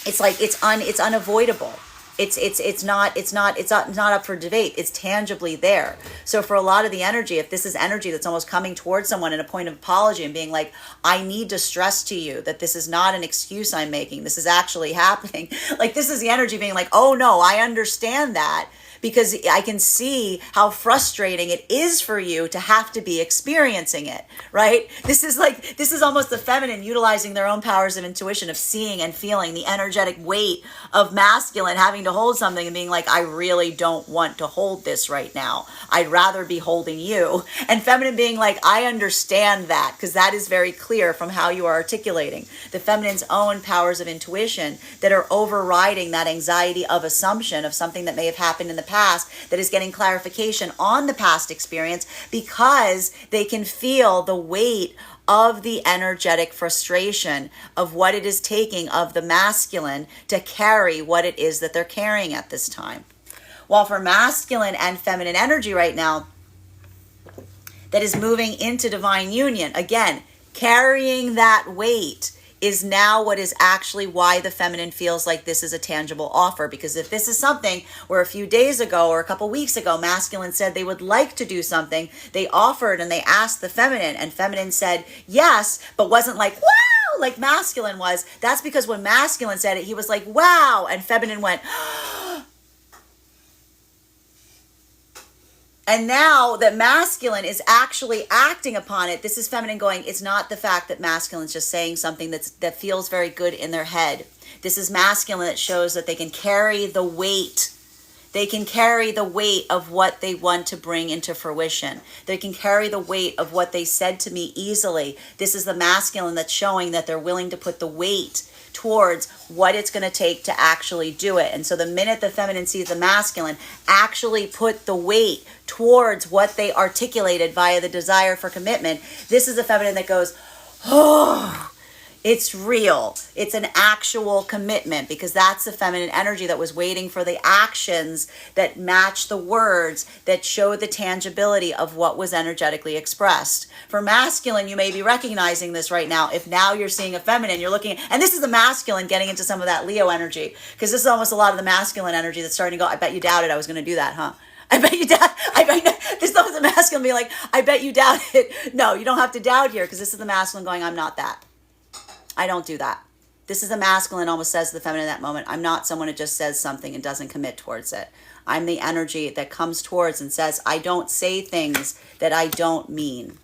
it's like it's unavoidable. It's not up for debate. It's tangibly there. So for a lot of the energy, if this is energy that's almost coming towards someone in a point of apology and being like, I need to stress to you that this is not an excuse I'm making. This is actually happening. Like this is the energy being like, oh no, I understand that. Because I can see how frustrating it is for you to have to be experiencing it, right? This is almost the feminine utilizing their own powers of intuition, of seeing and feeling the energetic weight of masculine having to hold something and being like, I really don't want to hold this right now. I'd rather be holding you. And feminine being like, I understand that, because that is very clear from how you are articulating the feminine's own powers of intuition that are overriding that anxiety of assumption of something that may have happened in the past that is getting clarification on the past experience, because they can feel the weight of the energetic frustration of what it is taking of the masculine to carry what it is that they're carrying at this time. While for masculine and feminine energy right now that is moving into divine union, again, carrying that weight is now what is actually why the feminine feels like this is a tangible offer. Because if this is something where a few days ago or a couple weeks ago, masculine said they would like to do something, they offered and they asked the feminine, and feminine said yes, but wasn't like, wow, like masculine was. That's because when masculine said it, he was like, wow, and feminine went, and now that masculine is actually acting upon it, this is feminine going, it's not the fact that masculine's just saying something that feels very good in their head. This is masculine that shows that they can carry the weight. They can carry the weight of what they want to bring into fruition. They can carry the weight of what they said to me easily. This is the masculine that's showing that they're willing to put the weight towards what it's going to take to actually do it. And so the minute the feminine sees the masculine actually put the weight towards what they articulated via the desire for commitment, this is the feminine that goes, oh, it's real. It's an actual commitment, because that's the feminine energy that was waiting for the actions that match the words that show the tangibility of what was energetically expressed. For masculine, you may be recognizing this right now. If now you're seeing a feminine, you're looking, and this is the masculine getting into some of that Leo energy, because this is almost a lot of the masculine energy that's starting to go, I bet you doubted I was going to do that, huh? I bet you doubt. This is the masculine being like, I bet you doubt it. No, you don't have to doubt here, because this is the masculine going, I'm not that. I don't do that. This is the masculine almost says to the feminine in that moment, I'm not someone who just says something and doesn't commit towards it. I'm the energy that comes towards and says, I don't say things that I don't mean.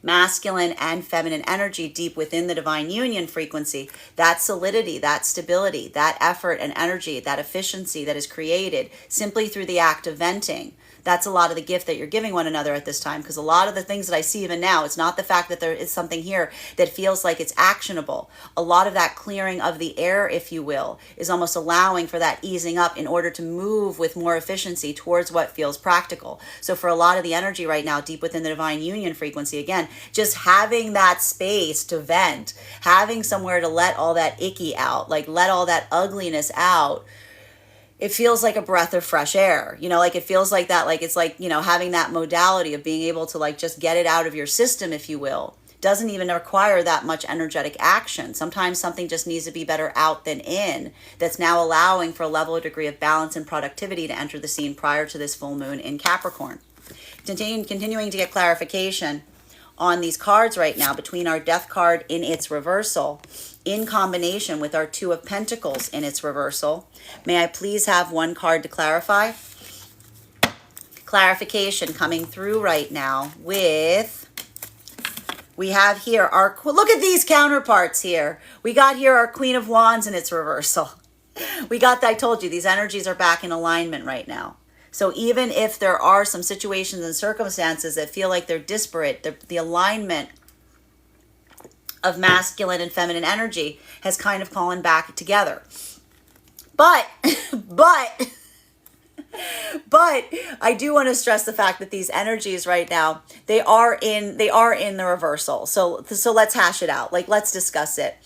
Masculine and feminine energy deep within the divine union frequency, that solidity, that stability, that effort and energy, that efficiency that is created simply through the act of venting. That's a lot of the gift that you're giving one another at this time, because a lot of the things that I see even now, it's not the fact that there is something here that feels like it's actionable. A lot of that clearing of the air, if you will, is almost allowing for that easing up in order to move with more efficiency towards what feels practical. So for a lot of the energy right now, deep within the divine union frequency, again, just having that space to vent, having somewhere to let all that icky out, like let all that ugliness out, it feels like a breath of fresh air, like it feels like that, like it's like, having that modality of being able to like just get it out of your system, if you will, doesn't even require that much energetic action. Sometimes something just needs to be better out than in, that's now allowing for a level or degree of balance and productivity to enter the scene prior to this full moon in Capricorn. Continuing to get clarification on these cards right now between our Death card in its reversal in combination with our Two of Pentacles in its reversal. May I please have one card to clarify? Clarification coming through right now with, we have here our, look at these counterparts here. We got here our Queen of Wands in its reversal. We got, I told you, these energies are back in alignment right now. So even if there are some situations and circumstances that feel like they're disparate, the alignment of masculine and feminine energy has kind of fallen back together. But I do want to stress the fact that these energies right now, they are in the reversal. So let's hash it out. Like, let's discuss it.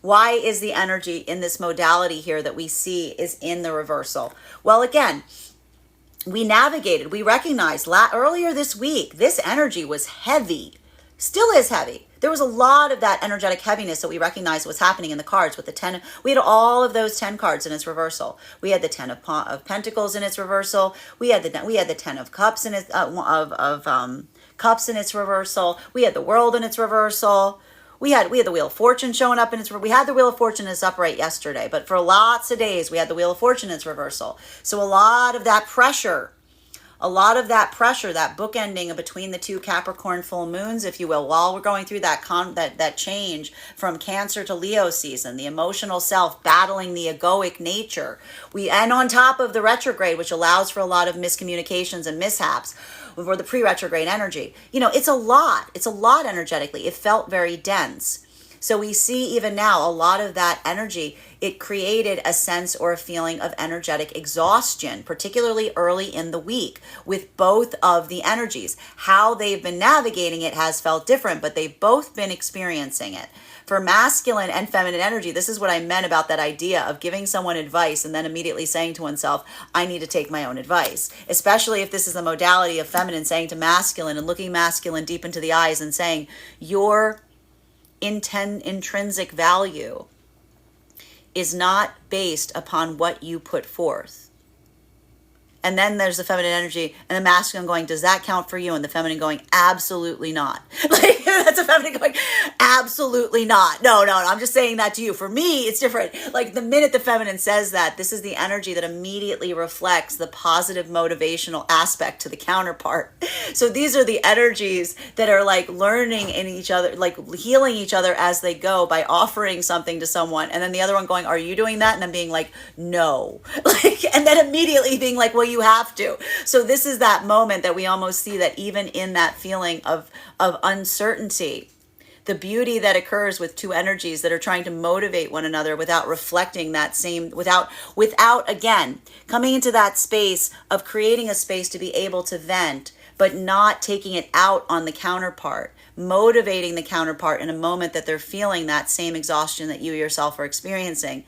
Why is the energy in this modality here that we see is in the reversal? Well, again, we navigated, we recognized earlier this week, this energy was heavy, still is heavy. There was a lot of that energetic heaviness that we recognized was happening in the cards with the 10. We had all of those 10 cards in its reversal. We had the 10 of Pentacles in its reversal. We had the 10 of Cups in its Cups in its reversal. We had the World in its reversal. We had the Wheel of Fortune showing up in its, we had the Wheel of Fortune in its upright yesterday, but for lots of days we had the Wheel of Fortune in its reversal. So a lot of that pressure, that bookending between the two Capricorn full moons, if you will, while we're going through that change from Cancer to Leo season, the emotional self battling the egoic nature. And on top of the retrograde, which allows for a lot of miscommunications and mishaps, or the pre-retrograde energy. You know, it's a lot energetically. It felt very dense. So we see even now a lot of that energy, it created a sense or a feeling of energetic exhaustion, particularly early in the week with both of the energies. How they've been navigating it has felt different, but they've both been experiencing it. For masculine and feminine energy, this is what I meant about that idea of giving someone advice and then immediately saying to oneself, I need to take my own advice. Especially if this is the modality of feminine saying to masculine and looking masculine deep into the eyes and saying, your intrinsic value is not based upon what you put forth. And then there's the feminine energy and the masculine going, does that count for you? And the feminine going, absolutely not. Like, that's a feminine going, absolutely not. No, I'm just saying that to you. For me, it's different. Like, the minute the feminine says that, this is the energy that immediately reflects the positive motivational aspect to the counterpart. So these are the energies that are like learning in each other, like healing each other as they go by offering something to someone. And then the other one going, are you doing that? And then being like, no. Like, and then immediately being like, well, you have to. So this is that moment that we almost see that even in that feeling of uncertainty, the beauty that occurs with two energies that are trying to motivate one another without reflecting that same, without again, coming into that space of creating a space to be able to vent, but not taking it out on the counterpart, motivating the counterpart in a moment that they're feeling that same exhaustion that you yourself are experiencing.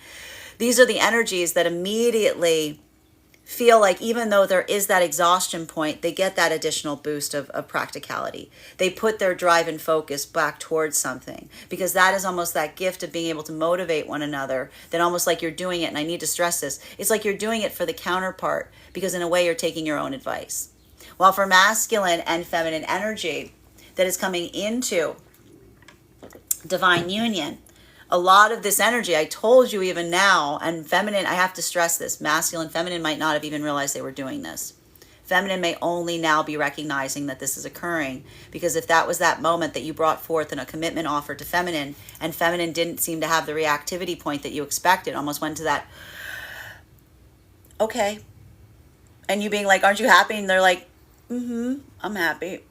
These are the energies that immediately feel like even though there is that exhaustion point, they get that additional boost of practicality. They put their drive and focus back towards something, because that is almost that gift of being able to motivate one another, that almost like you're doing it, and I need to stress this, it's like you're doing it for the counterpart, because in a way you're taking your own advice. While for masculine and feminine energy that is coming into divine union, a lot of this energy, I told you even now, and feminine, I have to stress this, masculine, feminine might not have even realized they were doing this. Feminine may only now be recognizing that this is occurring, because if that was that moment that you brought forth in a commitment offer to feminine, and feminine didn't seem to have the reactivity point that you expected, almost went to that, okay. And you being like, aren't you happy? And they're like, I'm happy.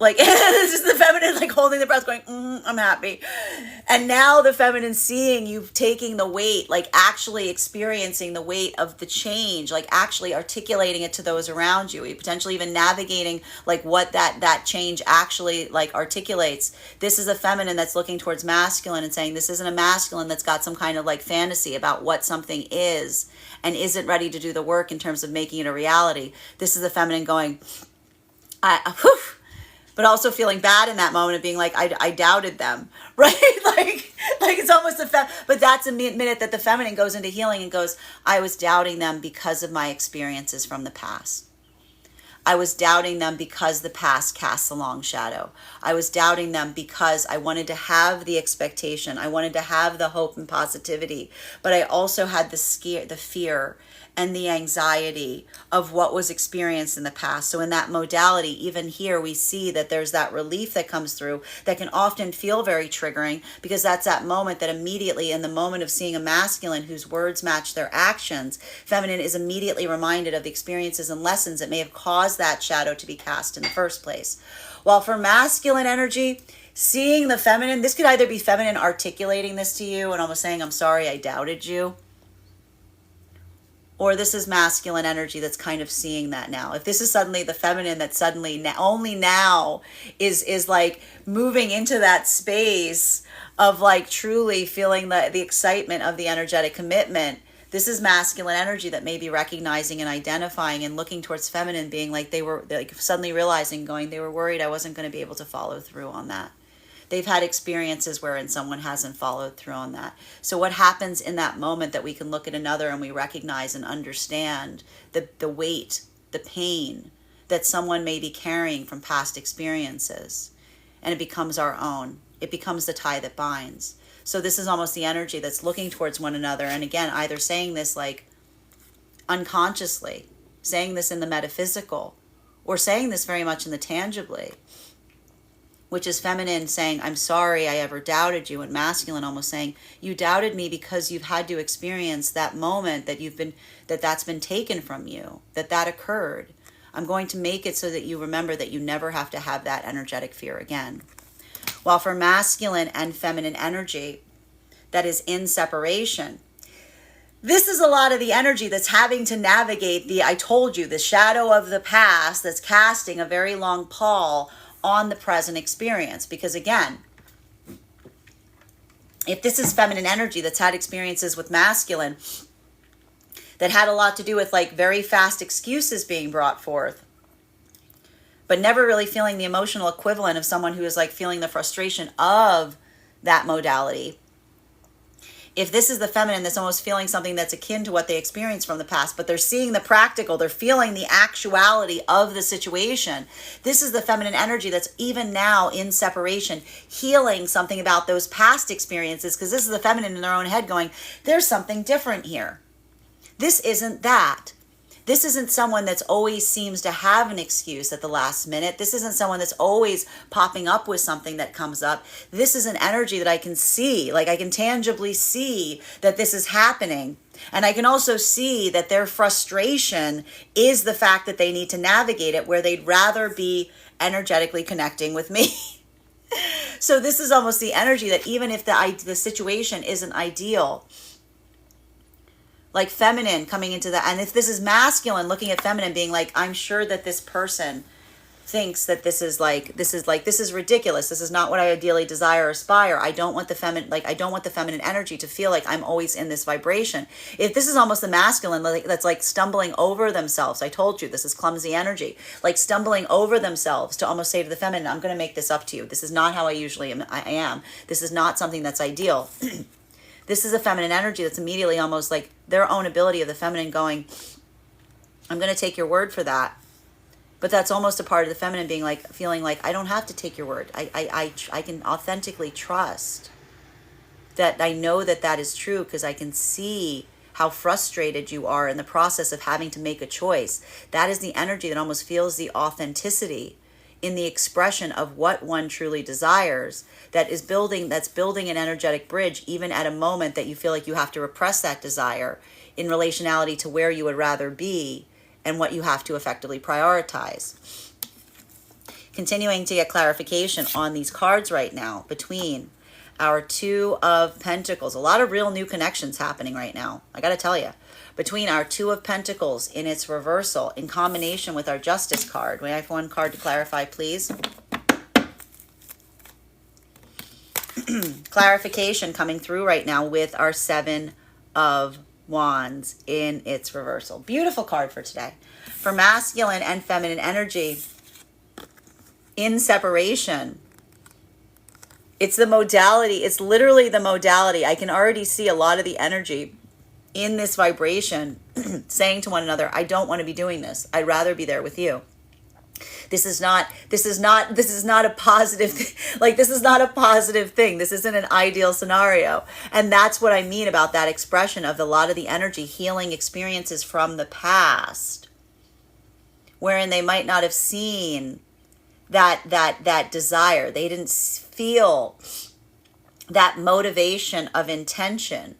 Like, this is the feminine, like holding the breath going, I'm happy. And now the feminine seeing you taking the weight, like actually experiencing the weight of the change, like actually articulating it to those around you, potentially even navigating like what that change actually like articulates. This is a feminine that's looking towards masculine and saying, this isn't a masculine that's got some kind of like fantasy about what something is and isn't ready to do the work in terms of making it a reality. This is the feminine going, but but also feeling bad in that moment of being like, I doubted them, right? like it's almost but that's a minute that the feminine goes into healing and goes, I was doubting them because of my experiences from the past. I was doubting them because the past casts a long shadow. I was doubting them because I wanted to have the expectation. I wanted to have the hope and positivity, but I also had the fear and the anxiety of what was experienced in the past. So in that modality, even here, we see that there's that relief that comes through that can often feel very triggering, because that's that moment that immediately, in the moment of seeing a masculine whose words match their actions, feminine is immediately reminded of the experiences and lessons that may have caused that shadow to be cast in the first place. While for masculine energy, seeing the feminine, this could either be feminine articulating this to you and almost saying, I'm sorry, I doubted you. Or this is masculine energy that's kind of seeing that now. If this is suddenly the feminine that suddenly only now is like moving into that space of like truly feeling the excitement of the energetic commitment, this is masculine energy that may be recognizing and identifying and looking towards feminine, being like they were like suddenly realizing, going, they were worried I wasn't going to be able to follow through on that. They've had experiences wherein someone hasn't followed through on that. So what happens in that moment that we can look at another and we recognize and understand the weight, the pain that someone may be carrying from past experiences, and it becomes our own. It becomes the tie that binds. So this is almost the energy that's looking towards one another. And again, either saying this like unconsciously, saying this in the metaphysical, or saying this very much in the tangibly, which is feminine saying, I'm sorry I ever doubted you, and masculine almost saying, you doubted me because you've had to experience that moment that's been taken from you, that occurred. I'm going to make it so that you remember that you never have to have that energetic fear again. While for masculine and feminine energy that is in separation, this is a lot of the energy that's having to navigate I told you, the shadow of the past that's casting a very long pall on the present experience. Because again, if this is feminine energy that's had experiences with masculine that had a lot to do with like very fast excuses being brought forth, but never really feeling the emotional equivalent of someone who is like feeling the frustration of that modality. If this is the feminine that's almost feeling something that's akin to what they experienced from the past, but they're seeing the practical, they're feeling the actuality of the situation. This is the feminine energy that's even now in separation, healing something about those past experiences, because this is the feminine in their own head going, there's something different here. This isn't that. This isn't someone that's always seems to have an excuse at the last minute. This isn't someone that's always popping up with something that comes up. This is an energy that I can see, like I can tangibly see that this is happening. And I can also see that their frustration is the fact that they need to navigate it where they'd rather be energetically connecting with me. So this is almost the energy that even if the situation isn't ideal, like feminine coming into that, and if this is masculine looking at feminine being like, I'm sure that this person thinks that this is ridiculous. This is not what I ideally desire or aspire. I don't want the feminine energy to feel like I'm always in this vibration. If this is almost the masculine that's like stumbling over themselves. I told you this is clumsy energy, like stumbling over themselves to almost say to the feminine, I'm going to make this up to you. This is not how I usually am. This is not something that's ideal. This is a feminine energy that's immediately almost like their own ability of the feminine going, I'm going to take your word for that. But that's almost a part of the feminine being like, feeling like, I don't have to take your word. I can authentically trust that I know that is true, because I can see how frustrated you are in the process of having to make a choice. That is the energy that almost feels the authenticity in the expression of what one truly desires, that's building an energetic bridge, even at a moment that you feel like you have to repress that desire in relationality to where you would rather be and what you have to effectively prioritize. Continuing to get clarification on these cards right now between our Two of Pentacles. A lot of real new connections happening right now, I gotta tell you. Between our Two of Pentacles in its reversal in combination with our Justice card. May I have one card to clarify, please? Clarification coming through right now with our Seven of Wands in its reversal. Beautiful card for today. For masculine and feminine energy, in separation. It's the modality. It's literally the modality. I can already see a lot of the energy in this vibration saying to one another, I don't want to be doing this. I'd rather be there with you. This is not a positive, like, this is not a positive thing. This isn't an ideal scenario. And that's what I mean about that expression of a lot of the energy healing experiences from the past, wherein they might not have seen that desire. They didn't feel that motivation of intention,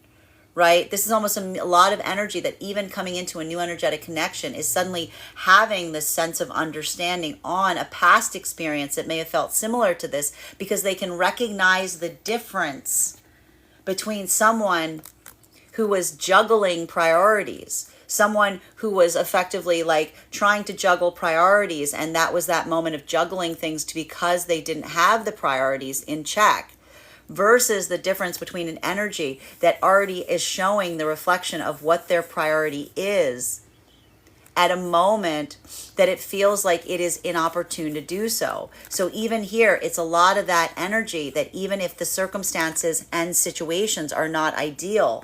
right? This is almost a lot of energy that even coming into a new energetic connection is suddenly having this sense of understanding on a past experience that may have felt similar to this, because they can recognize the difference between someone who was juggling priorities, someone who was effectively like trying to juggle priorities, and that was that moment of juggling things because they didn't have the priorities in check, versus the difference between an energy that already is showing the reflection of what their priority is at a moment that it feels like it is inopportune to do so. So even here, it's a lot of that energy that even if the circumstances and situations are not ideal,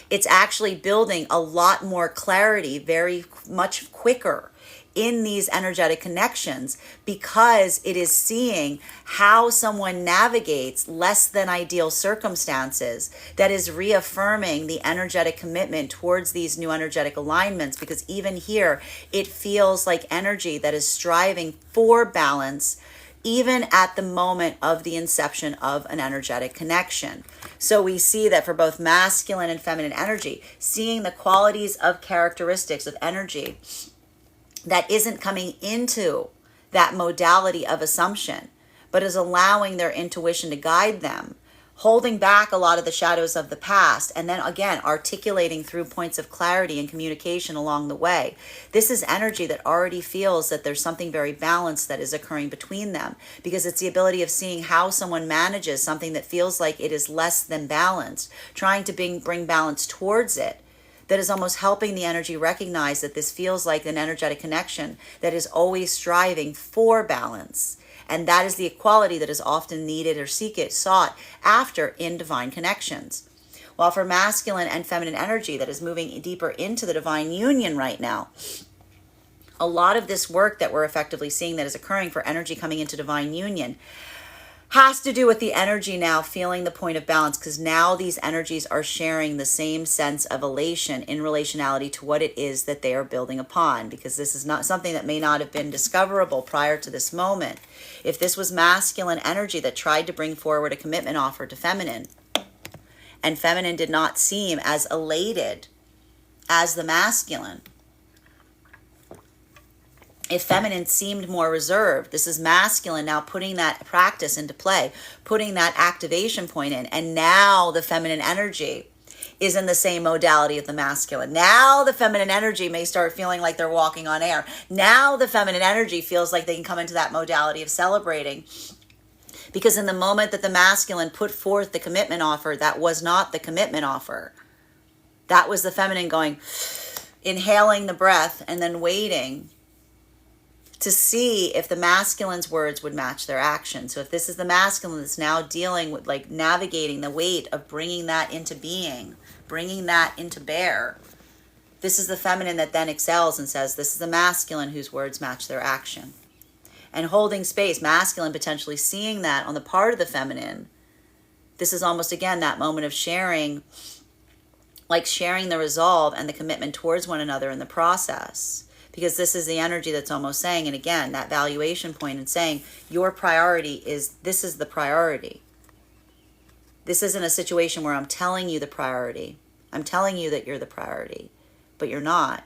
it's actually building a lot more clarity very much quicker in these energetic connections, because it is seeing how someone navigates less than ideal circumstances that is reaffirming the energetic commitment towards these new energetic alignments. Because even here, it feels like energy that is striving for balance, even at the moment of the inception of an energetic connection. So we see that for both masculine and feminine energy, seeing the qualities of characteristics of energy that isn't coming into that modality of assumption, but is allowing their intuition to guide them, holding back a lot of the shadows of the past, and then again, articulating through points of clarity and communication along the way. This is energy that already feels that there's something very balanced that is occurring between them, because it's the ability of seeing how someone manages something that feels like it is less than balanced, trying to bring balance towards it, that is almost helping the energy recognize that this feels like an energetic connection that is always striving for balance. And that is the equality that is often needed or sought after in divine connections. While for masculine and feminine energy that is moving deeper into the divine union right now, a lot of this work that we're effectively seeing that is occurring for energy coming into divine union has to do with the energy now feeling the point of balance, because now these energies are sharing the same sense of elation in relationality to what it is that they are building upon, because this is not something that may not have been discoverable prior to this moment. If this was masculine energy that tried to bring forward a commitment offer to feminine, and feminine did not seem as elated as the masculine, if feminine seemed more reserved, this is masculine now putting that practice into play, putting that activation point in, and now the feminine energy is in the same modality of the masculine. Now the feminine energy may start feeling like they're walking on air. Now the feminine energy feels like they can come into that modality of celebrating, because in the moment that the masculine put forth the commitment offer, that was not the commitment offer. That was the feminine going, inhaling the breath and then waiting to see if the masculine's words would match their action. So if this is the masculine that's now dealing with like navigating the weight of bringing that into being, bringing that into bear, this is the feminine that then excels and says, this is the masculine whose words match their action. And holding space, masculine potentially seeing that on the part of the feminine. This is almost, again, that moment of sharing, like sharing the resolve and the commitment towards one another in the process. Because this is the energy that's almost saying, and again, that valuation point and saying, your priority is, this is the priority. This isn't a situation where I'm telling you the priority. I'm telling you that you're the priority, but you're not.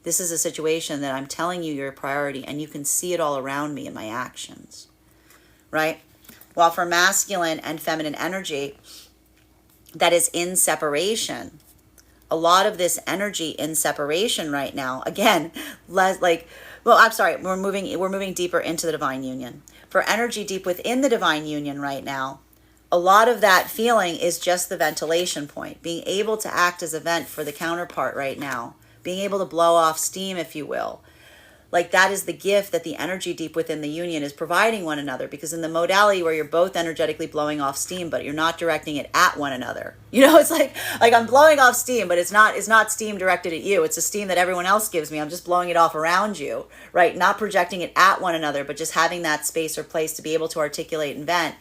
This is a situation that I'm telling you you're a priority, and you can see it all around me in my actions, right? While for masculine and feminine energy that is in separation, a lot of this energy in separation right now, again, we're moving deeper into the divine union. For energy deep within the divine union right now, a lot of that feeling is just the ventilation point, being able to act as a vent for the counterpart right now, being able to blow off steam, if you will, like that is the gift that the energy deep within the union is providing one another, because in the modality where you're both energetically blowing off steam, but you're not directing it at one another, it's like I'm blowing off steam, but it's not steam directed at you. It's a steam that everyone else gives me. I'm just blowing it off around you, right? Not projecting it at one another, but just having that space or place to be able to articulate and vent.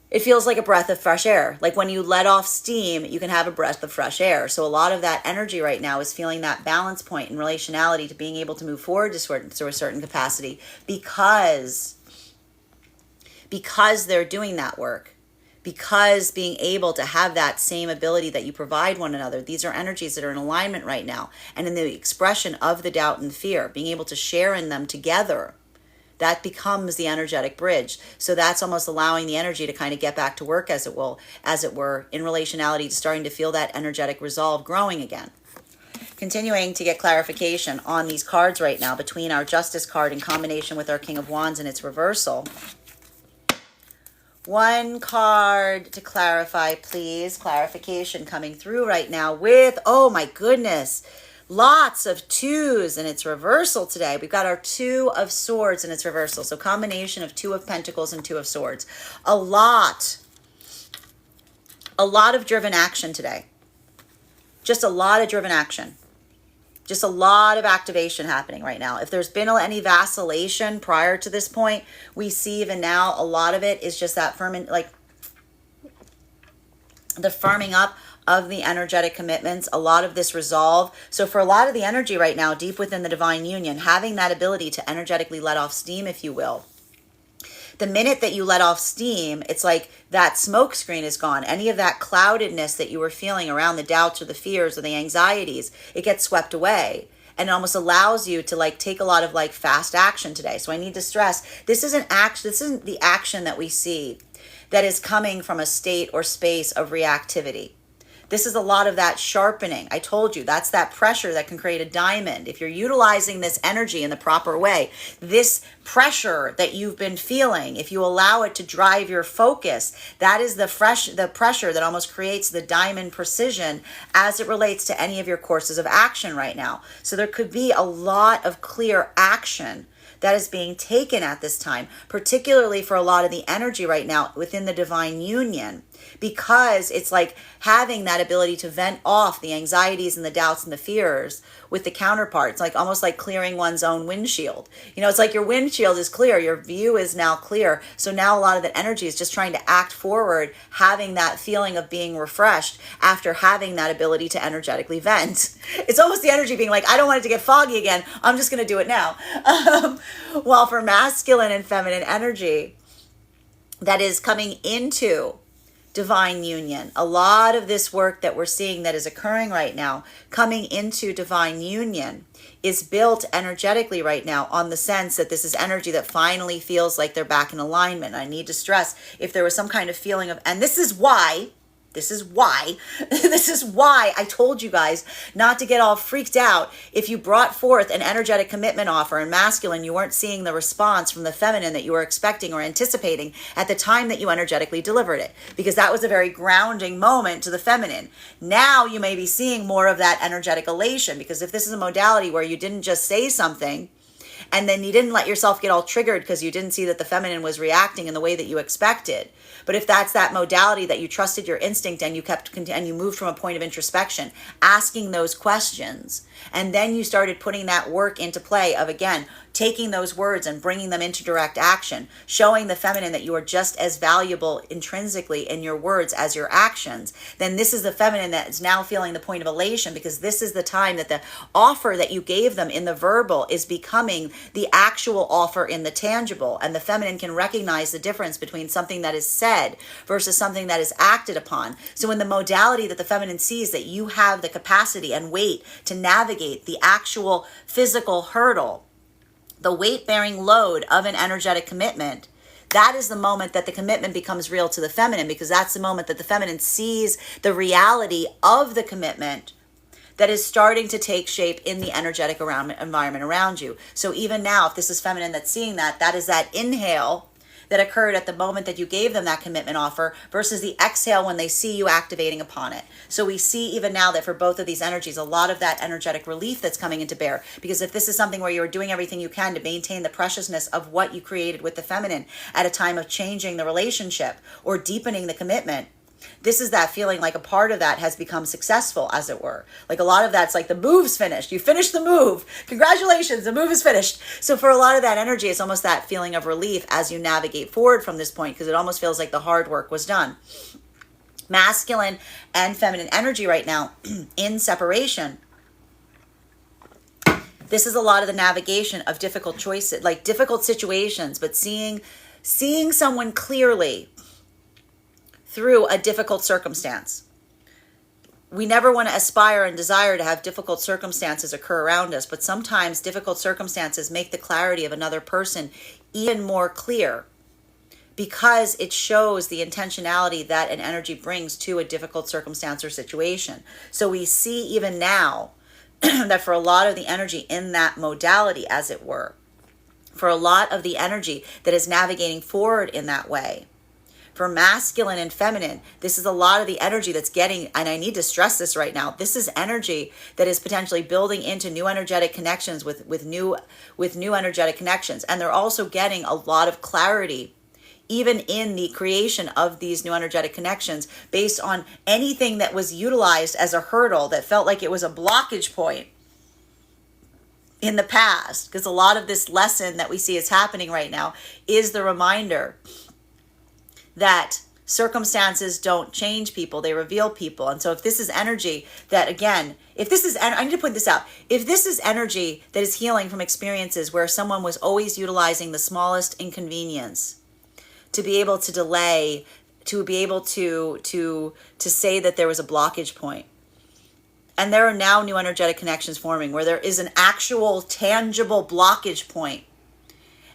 It feels like a breath of fresh air. Like when you let off steam, you can have a breath of fresh air. So a lot of that energy right now is feeling that balance point in relationality to being able to move forward to a certain capacity, because they're doing that work, because being able to have that same ability that you provide one another. These are energies that are in alignment right now. And in the expression of the doubt and fear, being able to share in them together, that becomes the energetic bridge. So that's almost allowing the energy to kind of get back to work, as it were, in relationality to starting to feel that energetic resolve growing again. Continuing to get clarification on these cards right now between our Justice card in combination with our King of Wands and its reversal. One card to clarify, please. Clarification coming through right now with, oh my goodness, lots of twos in its reversal today. We've got our Two of Swords in its reversal. So combination of Two of Pentacles and Two of Swords. A lot of driven action today. Just a lot of driven action. Just a lot of activation happening right now. If there's been any vacillation prior to this point, we see even now a lot of it is just that the firming up of the energetic commitments, a lot of this resolve. So for a lot of the energy right now, deep within the divine union, having that ability to energetically let off steam, if you will. The minute that you let off steam, it's like that smoke screen is gone. Any of that cloudedness that you were feeling around the doubts or the fears or the anxieties, it gets swept away. And it almost allows you to take a lot of fast action today. So I need to stress, this isn't the action that we see that is coming from a state or space of reactivity. This is a lot of that sharpening. I told you, that's that pressure that can create a diamond. If you're utilizing this energy in the proper way, this pressure that you've been feeling, if you allow it to drive your focus, that is the pressure that almost creates the diamond precision as it relates to any of your courses of action right now. So there could be a lot of clear action that is being taken at this time, particularly for a lot of the energy right now within the divine union, because it's like having that ability to vent off the anxieties and the doubts and the fears with the counterparts, almost like clearing one's own windshield. It's like your windshield is clear, your view is now clear. So now a lot of that energy is just trying to act forward, having that feeling of being refreshed after having that ability to energetically vent. It's almost the energy being like, I don't want it to get foggy again. I'm just going to do it now. While for masculine and feminine energy that is coming into divine union, a lot of this work that we're seeing that is occurring right now, coming into divine union, is built energetically right now on the sense that this is energy that finally feels like they're back in alignment. I need to stress, if there was some kind of feeling of, and this is why I told you guys not to get all freaked out. If you brought forth an energetic commitment offer in masculine, you weren't seeing the response from the feminine that you were expecting or anticipating at the time that you energetically delivered it, because that was a very grounding moment to the feminine. Now you may be seeing more of that energetic elation, because if this is a modality where you didn't just say something and then you didn't let yourself get all triggered because you didn't see that the feminine was reacting in the way that you expected. But if that's that modality that you trusted your instinct and you moved from a point of introspection, asking those questions, and then you started putting that work into play of, again, taking those words and bringing them into direct action, showing the feminine that you are just as valuable intrinsically in your words as your actions, then this is the feminine that is now feeling the point of elation, because this is the time that the offer that you gave them in the verbal is becoming the actual offer in the tangible. And the feminine can recognize the difference between something that is said versus something that is acted upon. So in the modality that the feminine sees that you have the capacity and weight to navigate the actual physical hurdle, the weight-bearing load of an energetic commitment, that is the moment that the commitment becomes real to the feminine, because that's the moment that the feminine sees the reality of the commitment that is starting to take shape in the energetic environment around you. So even now, if this is feminine that's seeing that, that is that inhale that occurred at the moment that you gave them that commitment offer versus the exhale when they see you activating upon it. So we see even now that for both of these energies, a lot of that energetic relief that's coming into bear. Because if this is something where you're doing everything you can to maintain the preciousness of what you created with the feminine at a time of changing the relationship or deepening the commitment, this is that feeling like a part of that has become successful, as it were. Like a lot of that's like the move's finished. You finished the move. Congratulations, the move is finished. So for a lot of that energy, it's almost that feeling of relief as you navigate forward from this point, because it almost feels like the hard work was done. Masculine and feminine energy right now in separation. This is a lot of the navigation of difficult choices, like difficult situations, but seeing someone clearly through a difficult circumstance. We never want to aspire and desire to have difficult circumstances occur around us, but sometimes difficult circumstances make the clarity of another person even more clear because it shows the intentionality that an energy brings to a difficult circumstance or situation. So we see even now that for a lot of the energy in that modality, as it were, for a lot of the energy that is navigating forward in that way, for masculine and feminine, this is a lot of the energy that's getting, and I need to stress this right now, this is energy that is potentially building into new energetic connections with new energetic connections. And they're also getting a lot of clarity even in the creation of these new energetic connections based on anything that was utilized as a hurdle that felt like it was a blockage point in the past. Because a lot of this lesson that we see is happening right now is the reminder that circumstances don't change people, they reveal people. And so if this is energy that, again, I need to point this out. If this is energy that is healing from experiences where someone was always utilizing the smallest inconvenience to be able to delay, to be able to say that there was a blockage point. And there are now new energetic connections forming where there is an actual tangible blockage point.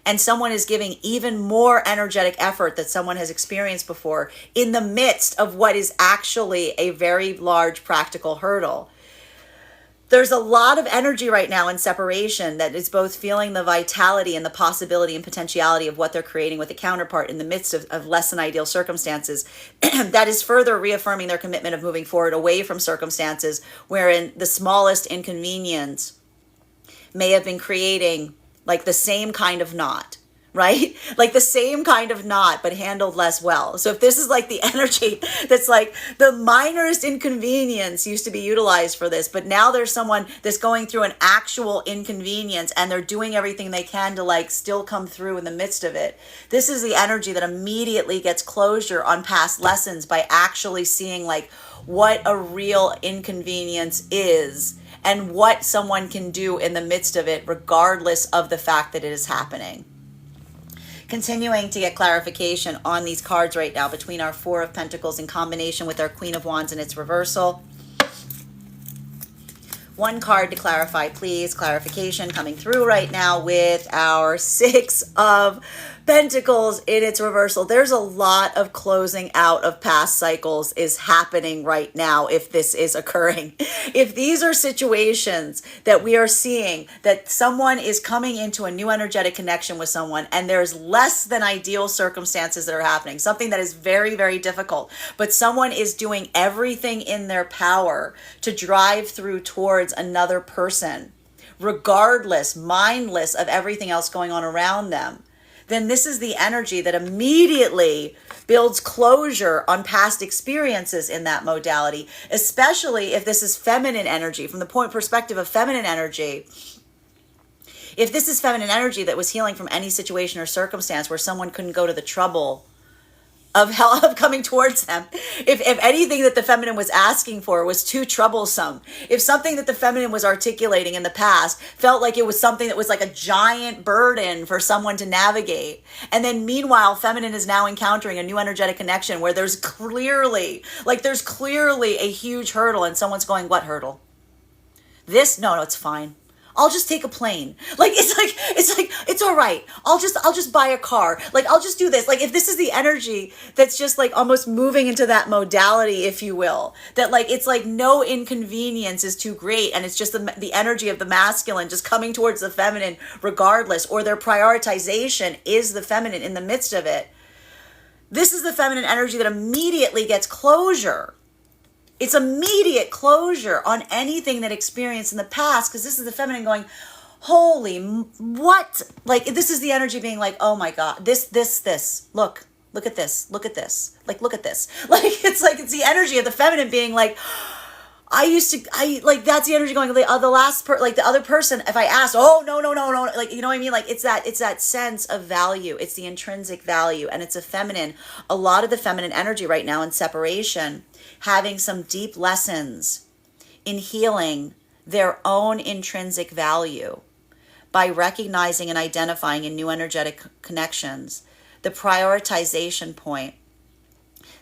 And someone is giving even more energetic effort that someone has experienced before in the midst of what is actually a very large practical hurdle. There's a lot of energy right now in separation that is both feeling the vitality and the possibility and potentiality of what they're creating with a counterpart in the midst of less than ideal circumstances. That is further reaffirming their commitment of moving forward away from circumstances wherein the smallest inconvenience may have been creating like the same kind of knot, right? Like the same kind of knot, but handled less well. So if this is like the energy that's like the minorest inconvenience used to be utilized for this, but now there's someone that's going through an actual inconvenience and they're doing everything they can to like still come through in the midst of it. This is the energy that immediately gets closure on past lessons by actually seeing like what a real inconvenience is and what someone can do in the midst of it, regardless of the fact that it is happening. Continuing to get clarification on these cards right now between our Four of Pentacles in combination with our Queen of Wands and its reversal. One card to clarify, please. Clarification coming through right now with our Six of Pentacles in its reversal. There's a lot of closing out of past cycles is happening right now if this is occurring. If these are situations that we are seeing that someone is coming into a new energetic connection with someone and there's less than ideal circumstances that are happening, something that is very, very difficult, but someone is doing everything in their power to drive through towards another person, regardless, mindless of everything else going on around them, then this is the energy that immediately builds closure on past experiences in that modality, especially if this is feminine energy, from the perspective of feminine energy. If this is feminine energy that was healing from any situation or circumstance where someone couldn't go to the trouble of coming towards them, if anything that the feminine was asking for was too troublesome, if something that the feminine was articulating in the past felt like it was something that was like a giant burden for someone to navigate, and then meanwhile feminine is now encountering a new energetic connection where there's clearly a huge hurdle and someone's going, what hurdle? This? No, it's fine. I'll just take a plane. Like, it's all right. I'll just buy a car. Like, I'll just do this. Like, if this is the energy that's just like almost moving into that modality, if you will, that like, it's like no inconvenience is too great. And it's just the energy of the masculine just coming towards the feminine regardless, or their prioritization is the feminine in the midst of it. This is the feminine energy that immediately gets closure. It's immediate closure on anything that experienced in the past, because this is the feminine going, holy, what? Like, this is the energy being like, oh my God, this, look at this, like, look at this. Like, it's the energy of the feminine being like, that's the energy going, the other person, if I asked, oh, no, like, you know what I mean? Like, it's that sense of value. It's the intrinsic value, and it's a lot of the feminine energy right now in separation, having some deep lessons in healing their own intrinsic value by recognizing and identifying in new energetic connections the prioritization point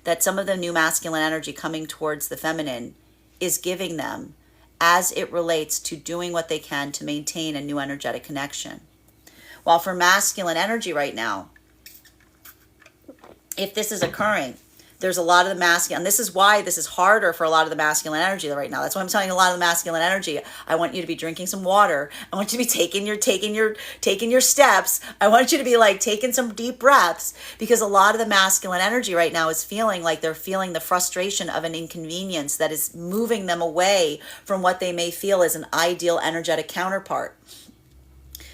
that some of the new masculine energy coming towards the feminine is giving them as it relates to doing what they can to maintain a new energetic connection. While for masculine energy right now, if this is occurring, there's a lot of the masculine, and this is why this is harder for a lot of the masculine energy right now. That's why I'm telling a lot of the masculine energy, I want you to be drinking some water. I want you to be taking your steps. I want you to be like taking some deep breaths, because a lot of the masculine energy right now is feeling like they're feeling the frustration of an inconvenience that is moving them away from what they may feel is an ideal energetic counterpart.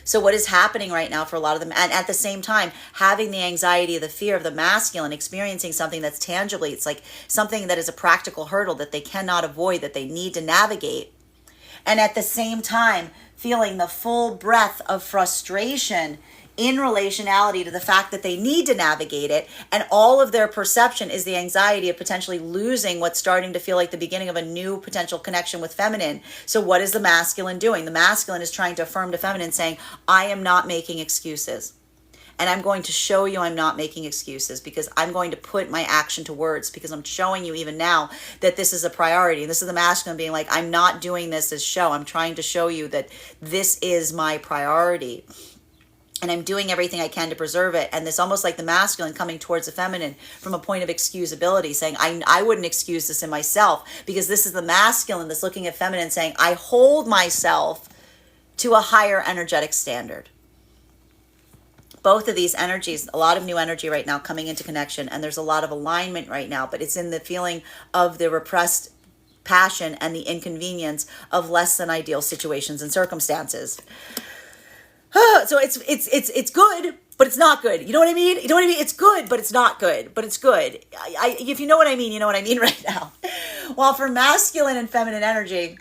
So what is happening right now for a lot of them, and at the same time, having the anxiety, the fear of the masculine, experiencing something that's tangibly, it's like something that is a practical hurdle that they cannot avoid, that they need to navigate. And at the same time, feeling the full breadth of frustration in relationality to the fact that they need to navigate it, and all of their perception is the anxiety of potentially losing what's starting to feel like the beginning of a new potential connection with feminine. So what is the masculine doing? The masculine is trying to affirm to feminine, saying, I am not making excuses. And I'm going to show you I'm not making excuses, because I'm going to put my action to words, because I'm showing you even now that this is a priority. And this is the masculine being like, I'm not doing this as show. I'm trying to show you that this is my priority. And I'm doing everything I can to preserve it. And this almost like the masculine coming towards the feminine from a point of excusability, saying, I wouldn't excuse this in myself, because this is the masculine that's looking at feminine saying, I hold myself to a higher energetic standard. Both of these energies, a lot of new energy right now coming into connection, and there's a lot of alignment right now, but it's in the feeling of the repressed passion and the inconvenience of less than ideal situations and circumstances. So it's good, but it's not good. You know what I mean? You know what I mean? It's good, but it's not good, but it's good. If you know what I mean, you know what I mean right now. While for masculine and feminine energy,